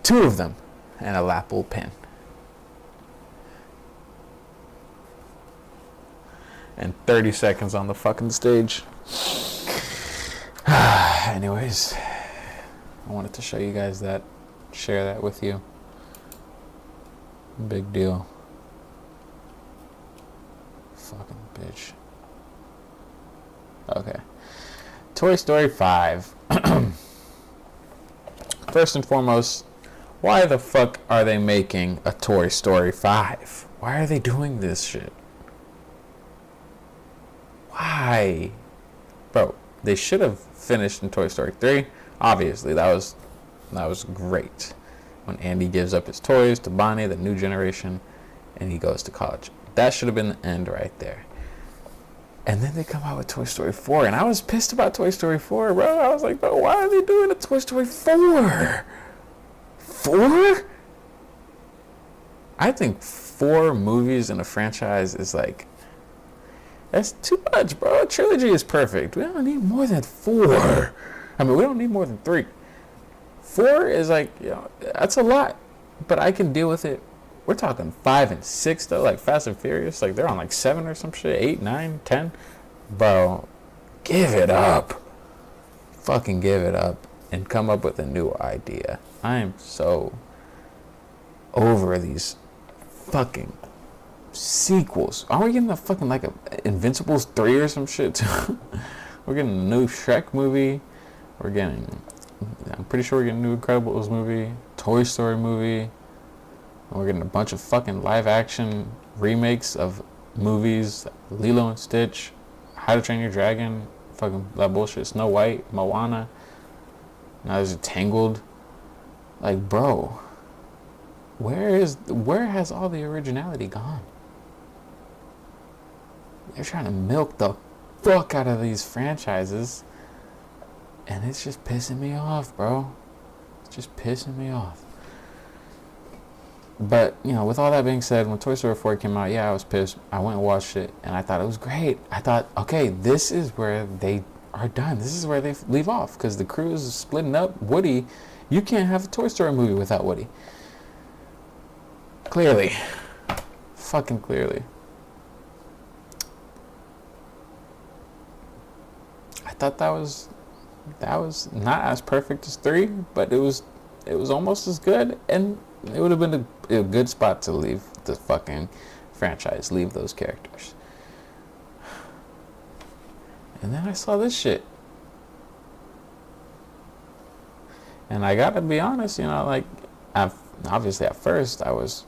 Speaker 1: 2 of them. And a Lapel pen. And 30 seconds on the fucking stage. Anyways, I wanted to show you guys that. Share that with you. Big deal. Fucking bitch. Okay. Toy Story 5. First and foremost, why the fuck are they making a Toy Story 5? Why are they doing this shit? Why? Bro, they should have finished in Toy Story 3. Obviously, that was great. When Andy gives up his toys to Bonnie, the new generation, and he goes to college. That should have been the end right there. And then they come out with Toy Story 4, and I was pissed about Toy Story 4, bro. I was like, bro, why are they doing a Toy Story 4? 4? I think 4 movies in a franchise is like, that's too much, bro. A trilogy is perfect. We don't need more than 4. I mean, we don't need more than 3. 4 is like, that's a lot, but I can deal with it. We're talking 5 and 6 though, like Fast and Furious, like they're on like 7 or some shit, 8, 9, 10. Bro, give it up. Fucking give it up and come up with a new idea. I am so over these fucking sequels. Are we getting a fucking like a Invincibles 3 or some shit too? We're getting a new Shrek movie. I'm pretty sure we're getting a new Incredibles movie, Toy Story movie. We're getting a bunch of fucking live action remakes of movies, Lilo and Stitch, How to Train Your Dragon, fucking that bullshit, Snow White, Moana. Now there's a Tangled. Like, bro, where has all the originality gone? They're trying to milk the fuck out of these franchises, and it's just pissing me off, bro. It's just pissing me off. But, with all that being said, when Toy Story 4 came out, I was pissed. I went and watched it, and I thought it was great. I thought, okay, this is where they are done. This is where they leave off, because the crew is splitting up. Woody, you can't have a Toy Story movie without Woody. Clearly. Fucking clearly. I thought that was not as perfect as 3, but it was almost as good, and it would have been a good spot to leave the fucking franchise, leave those characters. And then I saw this shit. And I gotta be honest, obviously at first I was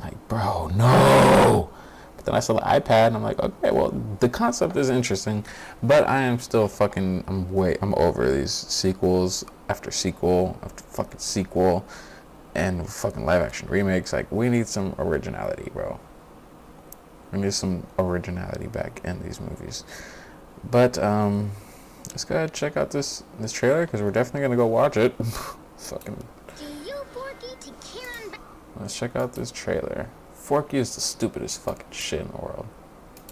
Speaker 1: like, bro, no. But then I saw the iPad and I'm like, okay, well, the concept is interesting, but I am still I'm over these sequels after sequel after fucking sequel and fucking live action remakes. Like, we need some originality, bro. We need some originality back in these movies. But let's go ahead and check out this trailer, because we're definitely gonna go watch it. Fucking. Let's check out this trailer. Forky is the stupidest fucking shit in the world.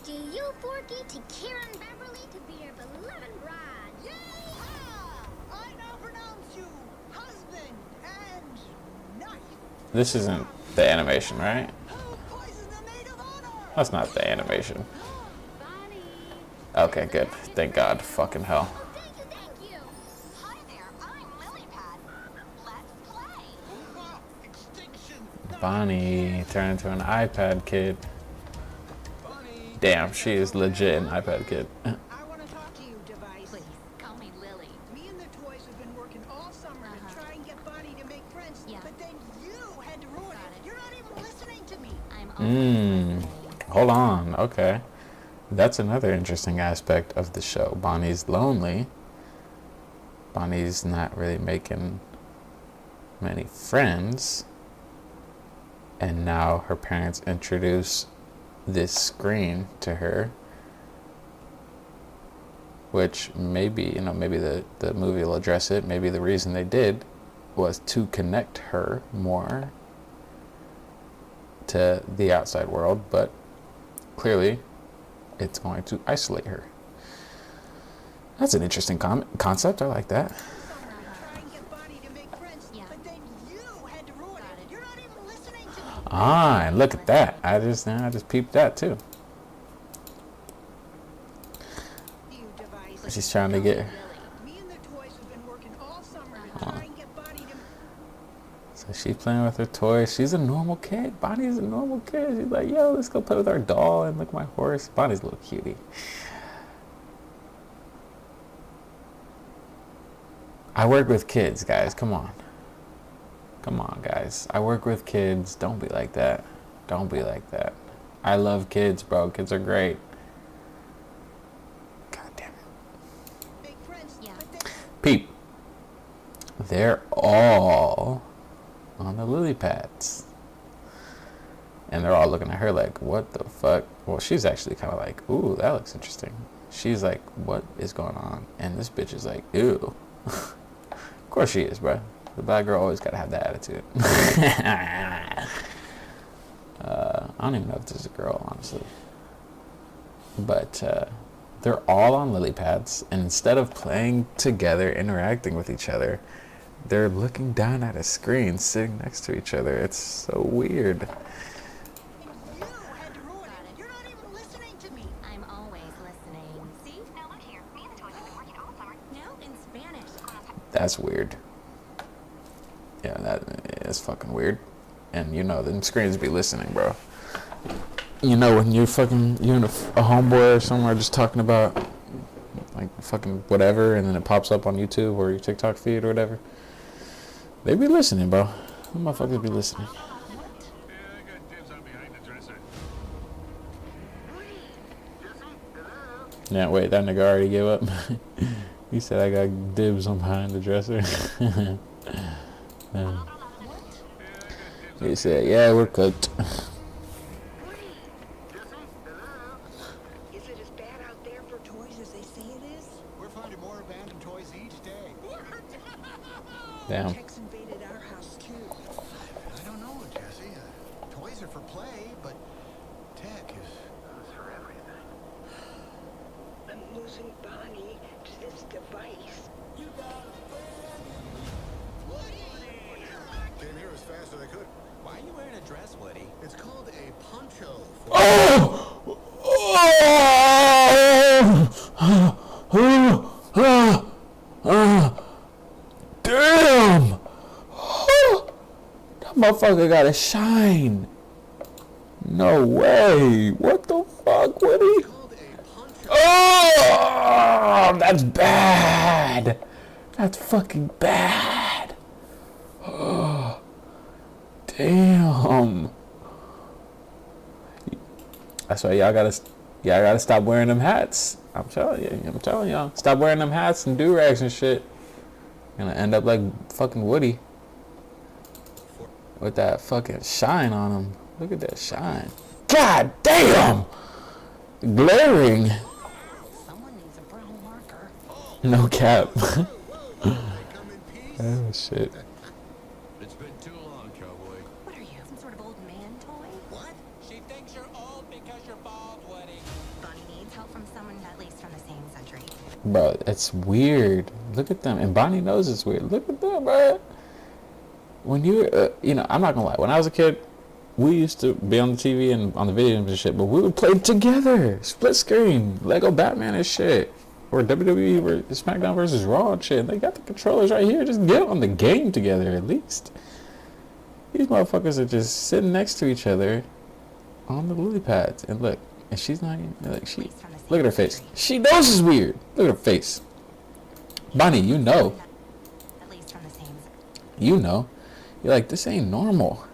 Speaker 2: Do you, Forky, to Karen Beverly to be your beloved bride? Yeehaw! I now pronounce you husband and knife.
Speaker 1: This isn't the animation, right?
Speaker 2: Who poisoned the maid of honor?
Speaker 1: That's not the animation.
Speaker 2: Bonnie.
Speaker 1: Okay, good. Thank God. Fucking hell.
Speaker 2: Oh, thank you. Hi there,
Speaker 1: Bonnie turned into an iPad kid. Damn, she is legit an iPad kid.
Speaker 3: I want to talk to you, Device.
Speaker 4: Please, call me Lily.
Speaker 3: Me and the toys have been working all summer to try and get Bonnie to make friends,
Speaker 4: Yeah.
Speaker 3: but then you had to ruin it. You're not even listening to me.
Speaker 4: I'm always listening.
Speaker 1: Hold on, okay. That's another interesting aspect of the show. Bonnie's lonely. Bonnie's not really making many friends. And now her parents introduce this screen to her. Which maybe, maybe the movie will address it. Maybe the reason they did was to connect her more to the outside world. But clearly, it's going to isolate her. That's an interesting concept. I like that.
Speaker 3: Try and get Bonnie to make friends,
Speaker 4: Yeah.
Speaker 3: but then you had to ruin it. You're not even listening to me.
Speaker 1: Ah, and look at that. I just peeped that too.
Speaker 3: You, Device.
Speaker 1: She's trying to get.
Speaker 3: Me and the toys have been working all summer to try and get Bonnie to.
Speaker 1: So she's playing with her toys. She's a normal kid. Bonnie's a normal kid. She's like, yo, let's go play with our doll and look at my horse. Bonnie's a little cutie. I work with kids, guys. Come on. Come on, guys. I work with kids. Don't be like that. Don't be like that. I love kids, bro. Kids are great. God damn it.
Speaker 3: Make friends,
Speaker 4: Yeah.
Speaker 3: but then
Speaker 1: Peep. They're all on the lily pads. And they're all looking at her like, what the fuck? Well, she's actually kind of like, ooh, that looks interesting. She's like, what is going on? And this bitch is like, ew. Of course she is, bro. The black girl always gotta have that attitude. I don't even know if this is a girl, honestly. But they're all on lily pads. And instead of playing together, interacting with each other, they're looking down at a screen, sitting next to each other. It's so weird.
Speaker 3: you had to ruin it. You're not even listening to me.
Speaker 4: I'm always listening. See? Now look here. Me and the toys have been working all summer. No, in Spanish.
Speaker 1: That's weird. Yeah, that is fucking weird. And them screens be listening, bro. When you in a homeboy or somewhere just talking about like fucking whatever, and then it pops up on YouTube or your TikTok feed or whatever. They be listening, bro. Them motherfuckers be listening.
Speaker 5: Yeah, I got dibs on behind the dresser.
Speaker 1: Yeah, wait, that nigga already gave up. He said I got dibs on behind the dresser. He said, yeah, we're cooked.
Speaker 3: Is it as bad out there for toys as they say it is?
Speaker 5: We're finding more abandoned toys each day.
Speaker 1: Damn.
Speaker 3: Tech's invaded our house too.
Speaker 5: I don't know, Jesse. Toys are for play, but tech is for everything.
Speaker 3: I'm losing Bonnie to this device.
Speaker 5: Came here as fast as I could.
Speaker 6: Why are you wearing a dress, Woody?
Speaker 5: It's called a poncho.
Speaker 1: Damn! That motherfucker got a shine. No way. What the fuck, Woody?
Speaker 5: Called a poncho.
Speaker 1: Oh, that's bad. That's fucking bad. Oh, damn. That's why y'all gotta stop wearing them hats. I'm telling y'all. Stop wearing them hats and do-rags and shit. You're gonna end up like fucking Woody. With that fucking shine on him. Look at that shine. God damn! Glaring.
Speaker 3: Someone needs a brown marker.
Speaker 1: No cap.
Speaker 5: They come in peace.
Speaker 1: Oh shit.
Speaker 6: It's been too long, cowboy.
Speaker 4: What are you, some sort of old man toy?
Speaker 6: What? She thinks you're old because you're bald, Woody.
Speaker 4: Bonnie needs help from someone at least from the same century.
Speaker 1: Bro, it's weird. Look at them. And Bonnie knows it's weird. Look at them, bro. When you I'm not gonna lie. When I was a kid, we used to be on the TV and on the video games and shit, but we would play together. Split screen. Lego Batman and shit. Or WWE or SmackDown versus Raw and shit. They got the controllers right here. Just get on the game together at least. These motherfuckers are just sitting next to each other on the lily pads. And look, and she's not even, like, she, look at her face. She knows it's weird. Look at her face. Bonnie, you know.
Speaker 4: At least from the same.
Speaker 1: You know. You're like, this ain't normal.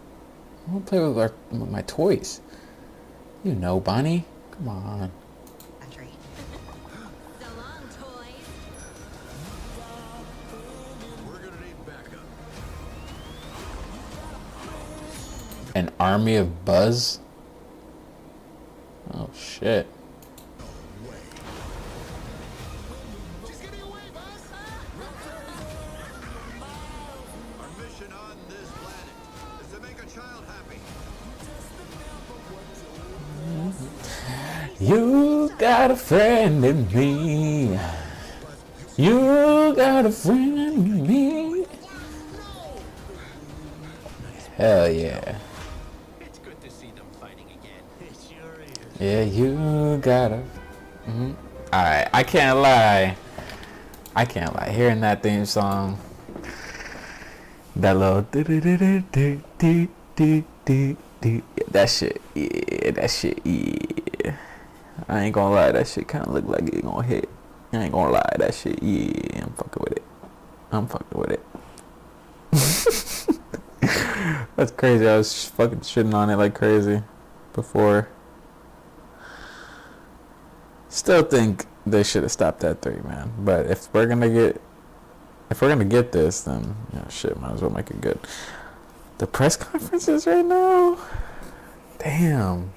Speaker 1: I want to play with my toys. You know, Bonnie. Come on.
Speaker 4: Country. So long, toys.
Speaker 5: We're gonna need backup.
Speaker 1: An army of Buzz? Oh, shit.
Speaker 5: Just give me a wave, Buzz. Our mission on this planet is to make a child happy.
Speaker 1: You got a friend in me. You got a friend in me. Hell yeah.
Speaker 6: It's good to see them fighting again. It sure is.
Speaker 1: Yeah, you got a. Alright, I can't lie. Hearing that theme song, that little that shit, yeah. I ain't gonna lie, that shit kind of look like it gonna hit. I ain't gonna lie, that shit, yeah. I'm fucking with it. That's crazy. I was fucking shitting on it like crazy before. Still think they should have stopped at 3, man. But if we're gonna get this, then shit, might as well make it good. The press conferences right now, damn.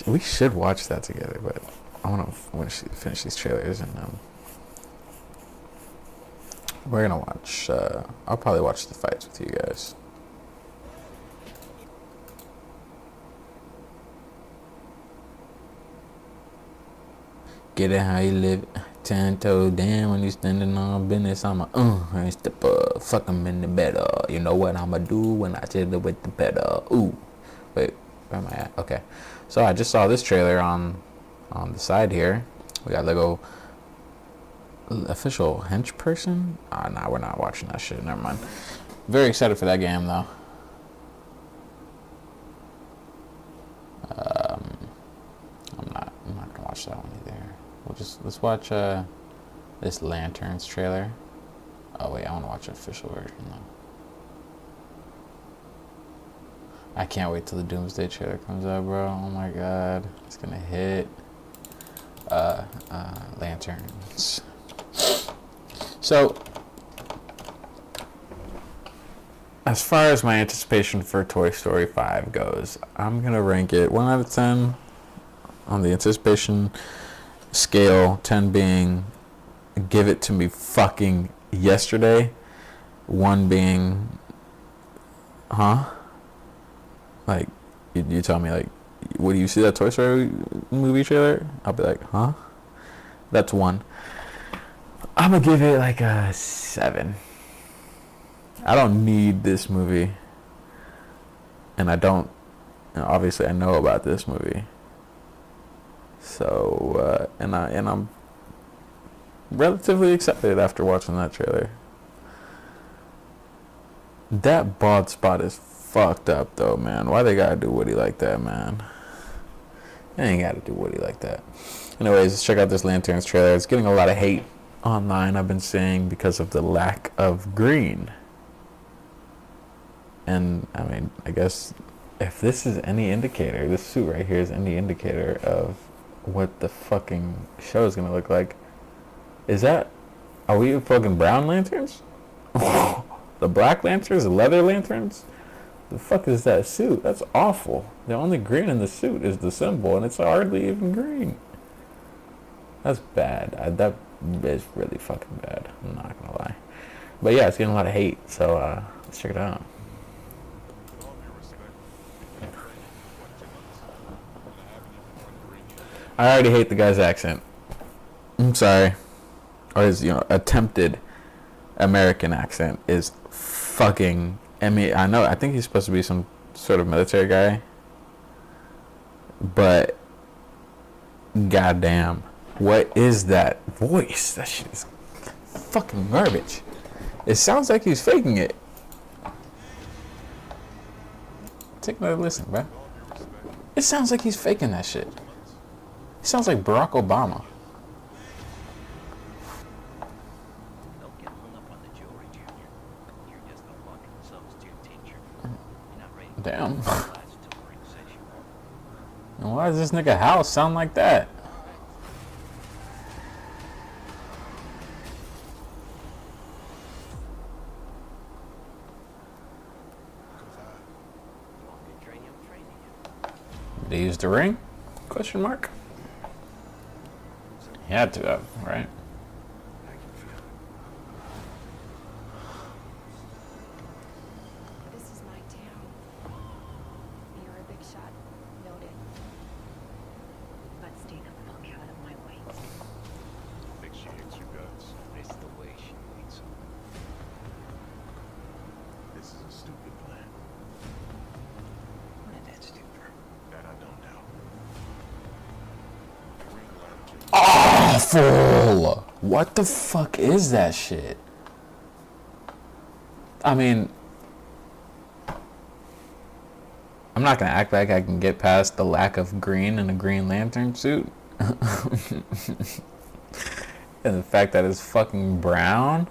Speaker 1: We should watch that together, but I want to finish these trailers and we're gonna watch. I'll probably watch the fights with you guys. Get it how you live, 10 toes down when you standing on business. I'ma and step up, fuck 'em in the better. You know what I'ma do when I chill with the better. Ooh, wait, where am I at? Okay, so I just saw this trailer on the side here. We got Lego official hench person. Nah, we're not watching that shit. Never mind. Very excited for that game though. I'm not gonna watch that one either. Let's watch this Lanterns trailer. Oh wait, I want to watch the official version though. I can't wait till the Doomsday trailer comes out, bro. Oh my god, it's gonna hit. Lanterns. So, as far as my anticipation for Toy Story 5 goes, I'm gonna rank it 1 out of 10 on the anticipation scale, 10 being give it to me fucking yesterday, 1 being like you tell me like, what do you see that Toy Story movie trailer? I'll be like, huh? That's 1. I'm gonna give it like a 7. I don't need this movie, and I don't. Obviously, I know about this movie. So, and I'm relatively excited after watching that trailer. That bald spot is fucked up, though, man. Why they gotta do Woody like that, man? They ain't gotta do Woody like that. Anyways, let's check out this Lanterns trailer. It's getting a lot of hate online, I've been seeing, because of the lack of green. And I mean, I guess if this is any indicator, this suit right here is any indicator of what the fucking show is gonna look like. Are we fucking brown lanterns? The black lanterns, the leather lanterns? The fuck is that suit? That's awful. The only green in the suit is the symbol, and it's hardly even green. That's bad. That is really fucking bad. I'm not gonna lie. But yeah, it's getting a lot of hate, so let's check it out. I already hate the guy's accent. I'm sorry. Or his, attempted American accent is fucking. I think he's supposed to be some sort of military guy. But, goddamn, what is that voice? That shit is fucking garbage. It sounds like he's faking it. Take another listen, bro. It sounds like he's faking that shit. He sounds like Barack Obama.
Speaker 7: Don't get hung up on the jewelry, Junior. You're just a fucking substitute teacher. You're not ready to
Speaker 1: Damn.
Speaker 7: go to class till Ring says you are.
Speaker 1: And why does this nigga house sound like that?
Speaker 7: You want good training? I'm training you.
Speaker 1: They used the ring? Question mark. He had to have, right?
Speaker 4: This is my town. You're a big shot. Noted. But stay the fuck out of my way.
Speaker 5: Think she hates your guts.
Speaker 7: It's the way she hates them.
Speaker 5: This is a stupid plan.
Speaker 7: What is that stupid?
Speaker 5: That I don't doubt.
Speaker 1: Awful! What the fuck is that shit? I mean, I'm not gonna act like I can get past the lack of green in a Green Lantern suit. And the fact that it's fucking brown.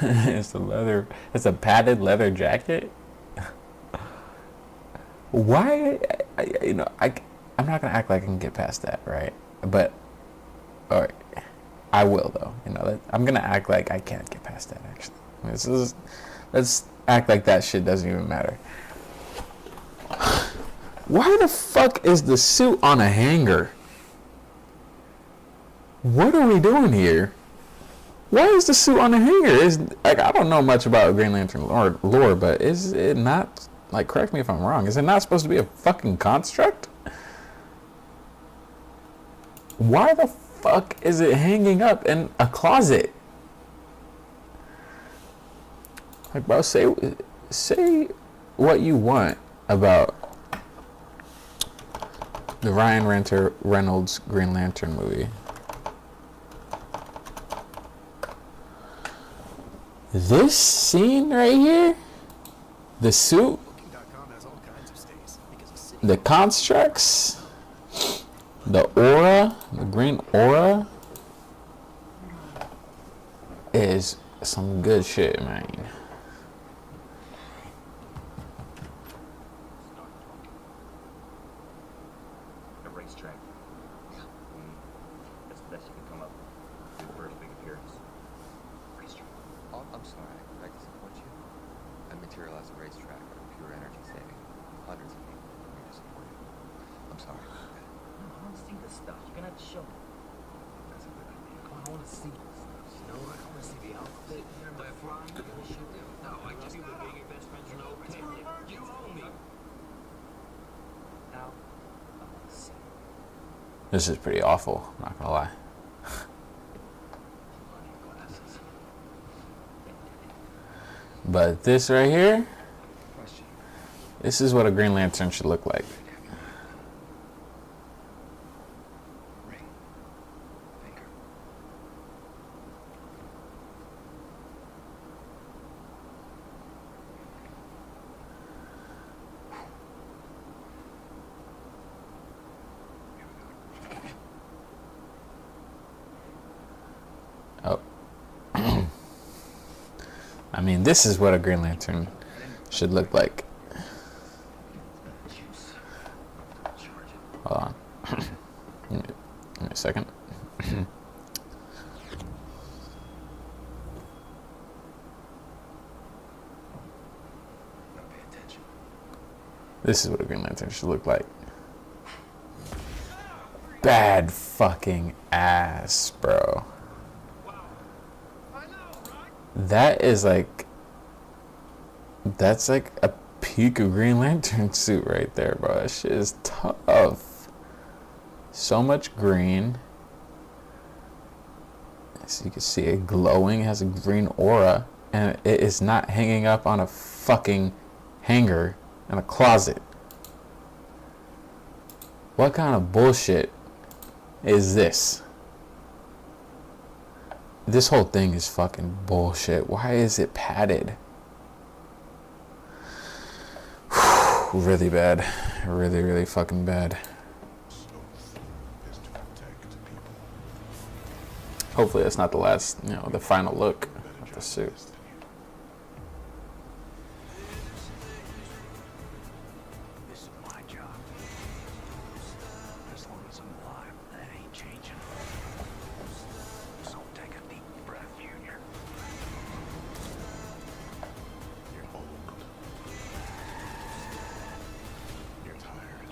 Speaker 1: It's a padded leather jacket. Why? I'm not gonna act like I can get past that, right? But, alright, I will though. I'm gonna act like I can't get past that. Actually, let's act like that shit doesn't even matter. Why the fuck is the suit on a hanger? What are we doing here? Why is the suit on a hanger? I don't know much about Green Lantern lore, but is it not, correct me if I'm wrong, is it not supposed to be a fucking construct? Why the fuck is it hanging up in a closet? Bro, say what you want about the Ryan Reynolds Green Lantern movie. This scene right here, the suit, the constructs, the aura, the green aura, is some good shit, man.
Speaker 7: A racetrack. That's the best you can come up with. Your first big appearance. Racetrack.
Speaker 8: Oh, I'm sorry. I disappoint you. I materialized a racetrack for pure energy saving. Hundreds of people are here to support you. I'm sorry about that.
Speaker 7: No, I want to see this stuff. You're gonna have to show me. That's a good idea. Come on, I want to see this stuff. You know, I want to see the outfit. The flying. You're gonna shoot them. No, I just the big investment. You know, you owe me. Now, I want to see.
Speaker 1: This is pretty awful, I'm not gonna lie.
Speaker 7: Glasses.
Speaker 1: But this right here,
Speaker 8: Question.
Speaker 1: this is what a Green Lantern should look like.
Speaker 8: Ring. Finger.
Speaker 1: Oh. I mean, this is what a Green Lantern should look like.
Speaker 7: Juice. Charge it.
Speaker 1: Hold on. Give me a second.
Speaker 7: Now pay attention.
Speaker 1: This is what a Green Lantern should look like. Bad fucking ass, bro. That is that's like a peak of Green Lantern suit right there, bro. That shit is tough. So much green. As you can see, it glowing, it has a green aura, and it is not hanging up on a fucking hanger in a closet. What kind of bullshit is this? This whole thing is fucking bullshit. Why is it padded? Really bad. Really, really fucking bad. Hopefully that's not the last, the final look of the suit.
Speaker 7: This is my job. As long as I'm alive, that ain't changing. So take a deep breath, Junior.
Speaker 5: You're old. You're tired.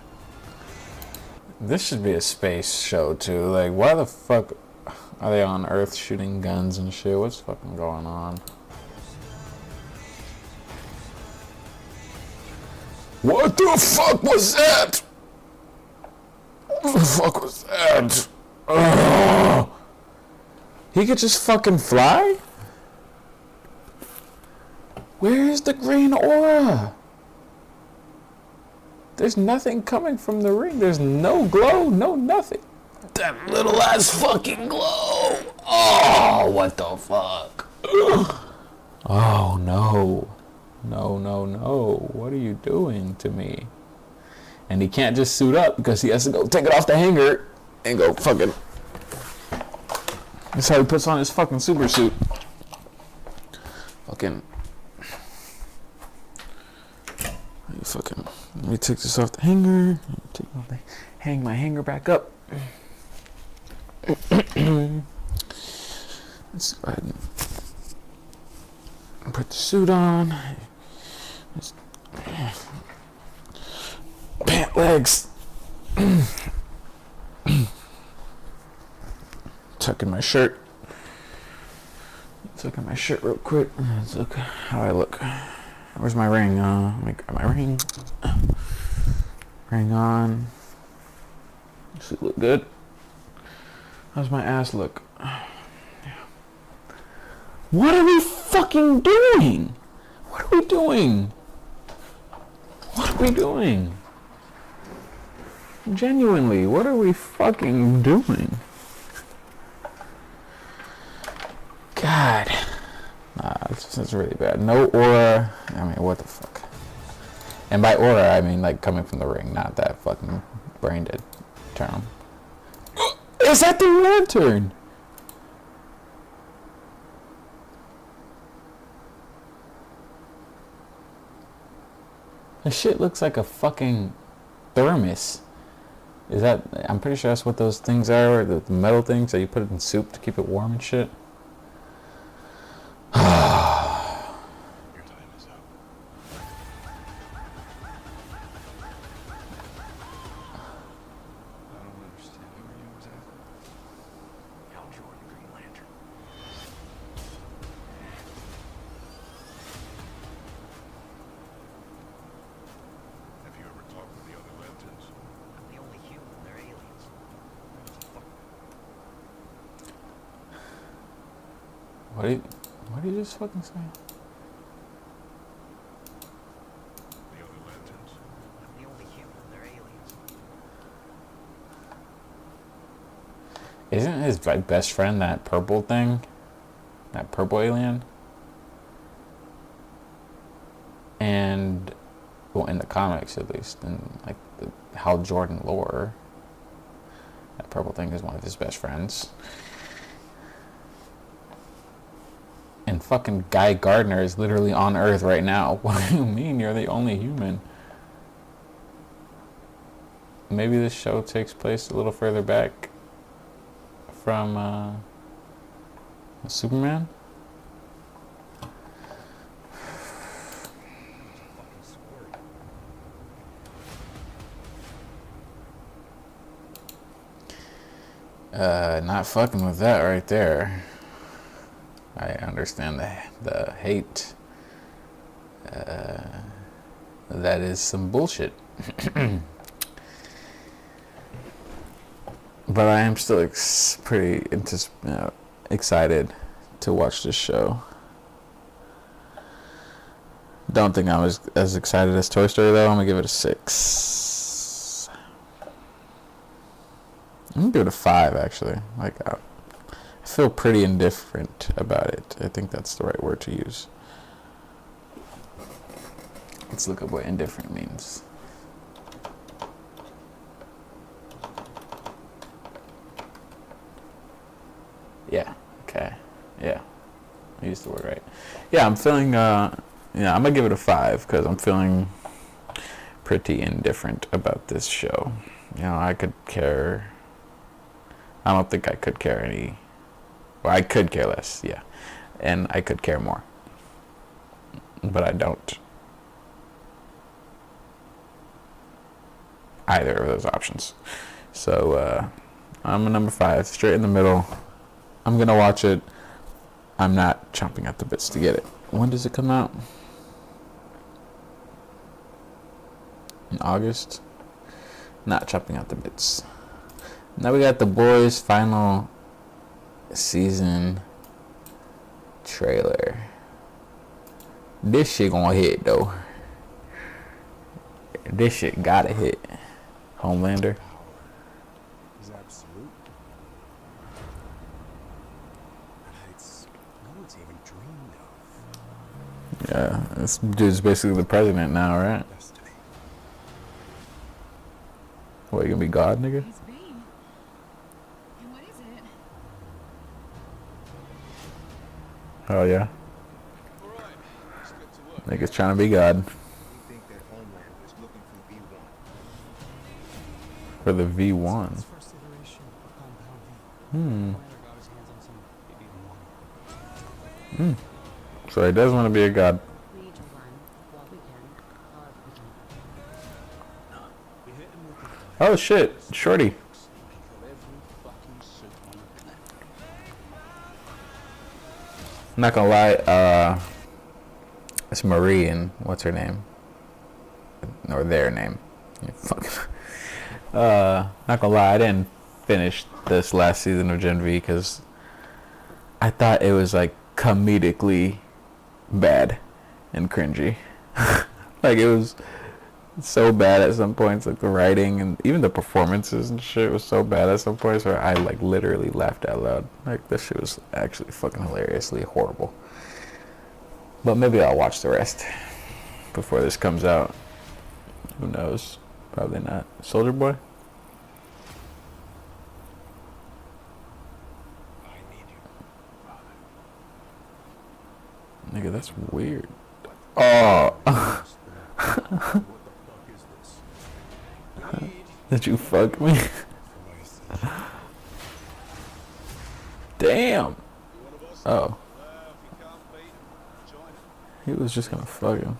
Speaker 1: This should be a space show too. Like, why the fuck are they on Earth shooting guns and shit? What's fucking going on? What the fuck was that? What the fuck was that? Ugh. He could just fucking fly? Where is the green aura? There's nothing coming from the ring. There's no glow, no nothing. That little ass fucking glow. Oh, what the fuck? Oh, no. No, no, no. What are you doing to me? And he can't just suit up because he has to go take it off the hanger and go fucking... That's how he puts on his fucking super suit. Fucking... Let me take this off the hanger. Hang my hanger back up. Let's go ahead and put the suit on. Pant legs. Tuck in my shirt. Tuck in my shirt real quick. Let's look how I look. Where's my ring? Let me grab my ring. Ring on. Does it look good? How's my ass look? What are we fucking doing? What are we doing? What are we doing? Genuinely, what are we fucking doing? God. Nah, it's really bad. No aura. I mean, what the fuck? And by aura, I mean like coming from the ring, not that fucking brain dead term. Is that the lantern? The shit looks like a fucking thermos. Is that? I'm pretty sure that's what those things are. The metal things that you put it in soup to keep it warm and shit.
Speaker 5: Your time is up.
Speaker 8: I don't understand. Who are you exactly?
Speaker 7: Hal Jordan, Green Lantern.
Speaker 5: Have you ever talked with the other lanterns?
Speaker 7: I'm the only human. They're aliens.
Speaker 1: What did you just fucking say?
Speaker 5: The other lanterns?
Speaker 7: I'm the only human. They're aliens.
Speaker 1: Isn't his best friend that purple thing? That purple alien? And, well, in the comics at least, in like the Hal Jordan lore, that purple thing is one of his best friends. And fucking Guy Gardner is literally on Earth right now. What do you mean you're the only human? Maybe this show takes place a little further back from Superman? Not fucking with that right there. I understand the hate. That is some bullshit. But I am still pretty excited to watch this show. Don't think I was as excited as Toy Story though. I'm gonna give it a 6. I'm gonna give it a 5 actually. Like I feel pretty indifferent about it. I think that's the right word to use. Let's look up what indifferent means. Yeah. Okay. Yeah. I used the word right. Yeah, I'm feeling. Yeah, I'm gonna give it a 5 because I'm feeling pretty indifferent about this show. You know, I could care. I don't think I could care any. Well, I could care less. Yeah, and I could care more, but I don't. Either of those options. So I'm a number 5, straight in the middle. I'm gonna watch it. I'm not chomping at the bits to get it. When does it come out? In August? Not chopping at the bits. Now we got The Boys final season trailer. This shit gonna hit though. This shit gotta hit. Homelander.
Speaker 9: Is absolute. It's no one's even dreamed of.
Speaker 1: Yeah, this dude's basically the president now, right?
Speaker 9: Destiny.
Speaker 1: What, you gonna be God, nigga?
Speaker 4: He's Bane. And what is it?
Speaker 1: Oh yeah.
Speaker 9: All right, let's get to work.
Speaker 1: Nigga's trying to be God.
Speaker 9: We think that Homelander is looking for V1.
Speaker 1: For the V1.
Speaker 9: First iteration of Compound V.
Speaker 1: Hmm.
Speaker 9: Homelander got his hands on some V1.
Speaker 1: So he does want to be a God.
Speaker 10: We need to run what we can, however we can.
Speaker 9: We hit him with the
Speaker 1: Oh shit, Shorty.
Speaker 9: kill every fucking suit on the planet.
Speaker 1: I'm not gonna lie, it's Marie and what's her name? Or their name. Yeah, fucking. Not gonna lie, I didn't finish this last season of Gen V because I thought it was like comedically bad and cringy. Like it was so bad at some points, like the writing and even the performances and shit was so bad at some points where I like literally laughed out loud. Like this shit was actually fucking hilariously horrible. But maybe I'll watch the rest before this comes out. Who knows? Probably not. Soldier Boy?
Speaker 9: I need you, father.
Speaker 1: Nigga, that's weird. Oh!
Speaker 9: What the fuck is this? We need
Speaker 1: Did you fuck me?
Speaker 9: for my son.
Speaker 1: Damn! Oh.
Speaker 9: If you can't beat him, join him.
Speaker 1: He was just gonna fuck him.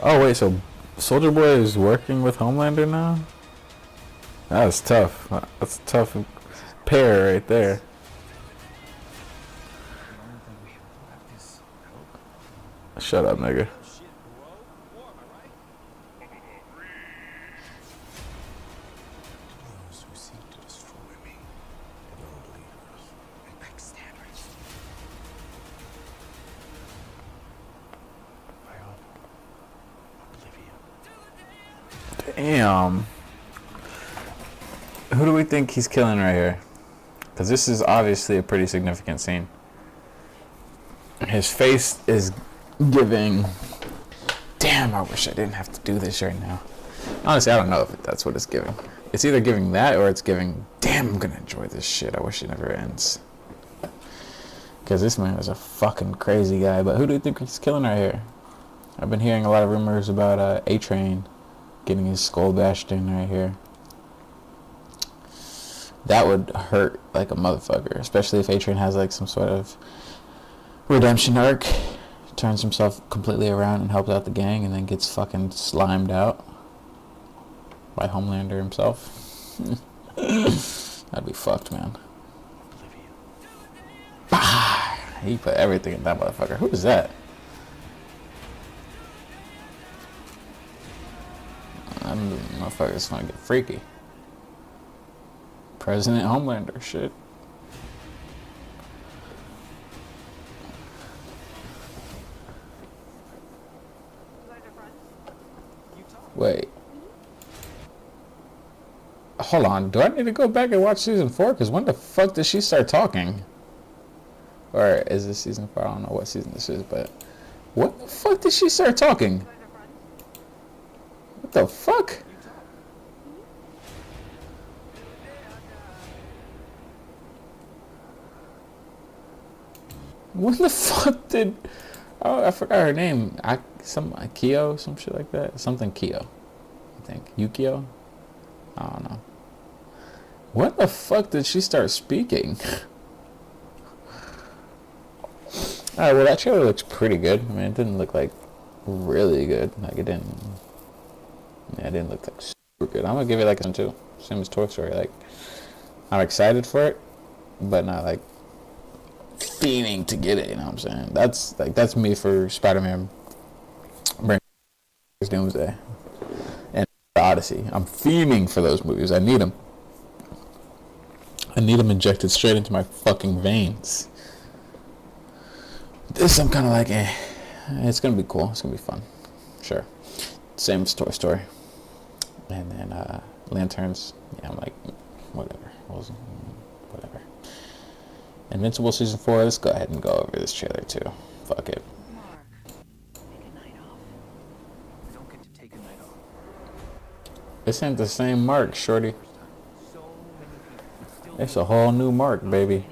Speaker 1: Oh wait, so Soldier Boy is working with Homelander now? That's tough. That's a tough pair right there.
Speaker 9: The only thing we have left is hope.
Speaker 1: Shut up, nigga.
Speaker 9: Shit, bro. War, am I right? Those who seek to destroy me are unbelievers and backstabbers. Well, Oblivion.
Speaker 1: Damn. Who do we think he's killing right here? Because this is obviously a pretty significant scene. His face is giving... Damn, I wish I didn't have to do this right now. Honestly, I don't know if that's what it's giving. It's either giving that or it's giving, damn, I'm gonna enjoy this shit. I wish it never ends. Because this man is a fucking crazy guy. But who do you think he's killing right here? I've been hearing a lot of rumors about A-Train getting his skull bashed in right here. That would hurt like a motherfucker, especially if A-Train has like some sort of redemption arc, turns himself completely around and helps out the gang, and then gets fucking slimed out by Homelander himself. That'd be fucked, man. Bah! He put everything in that motherfucker. Who is that? That motherfucker's gonna get freaky. President Homelander shit. Wait. Hold on. Do I need to go back and watch season 4? Because when the fuck did she start talking? Or is this season 4? I don't know what season this is, but... When the fuck did she start talking? What the fuck? What the fuck did? Oh, I forgot her name. Kyo, some shit like that. Something Kyo, I think. Yukio. I don't know. When the fuck did she start speaking? Alright, well that trailer looks pretty good. I mean, it didn't look like really good. Like it didn't. Yeah, it didn't look like super good. I'm gonna give it like a 2. Same as Toy Story. Like, I'm excited for it, but not like fiending to get it. You know what I'm saying? That's me for Spider-Man, Doomsday, and Odyssey. I'm fiending for those movies. I need them. I need them injected straight into my fucking veins. This I'm kind of like, it's gonna be cool. It's gonna be fun. Sure. Same as Toy Story. And then Lanterns. Yeah, I'm like, whatever. Whatever. Invincible season 4. Let's go ahead and go over this trailer too. Fuck it.
Speaker 4: Mark, take a night off.
Speaker 7: I don't get to take a night off.
Speaker 1: This ain't the same Mark, shorty.
Speaker 7: So many people would still
Speaker 1: It's a whole new Mark, baby.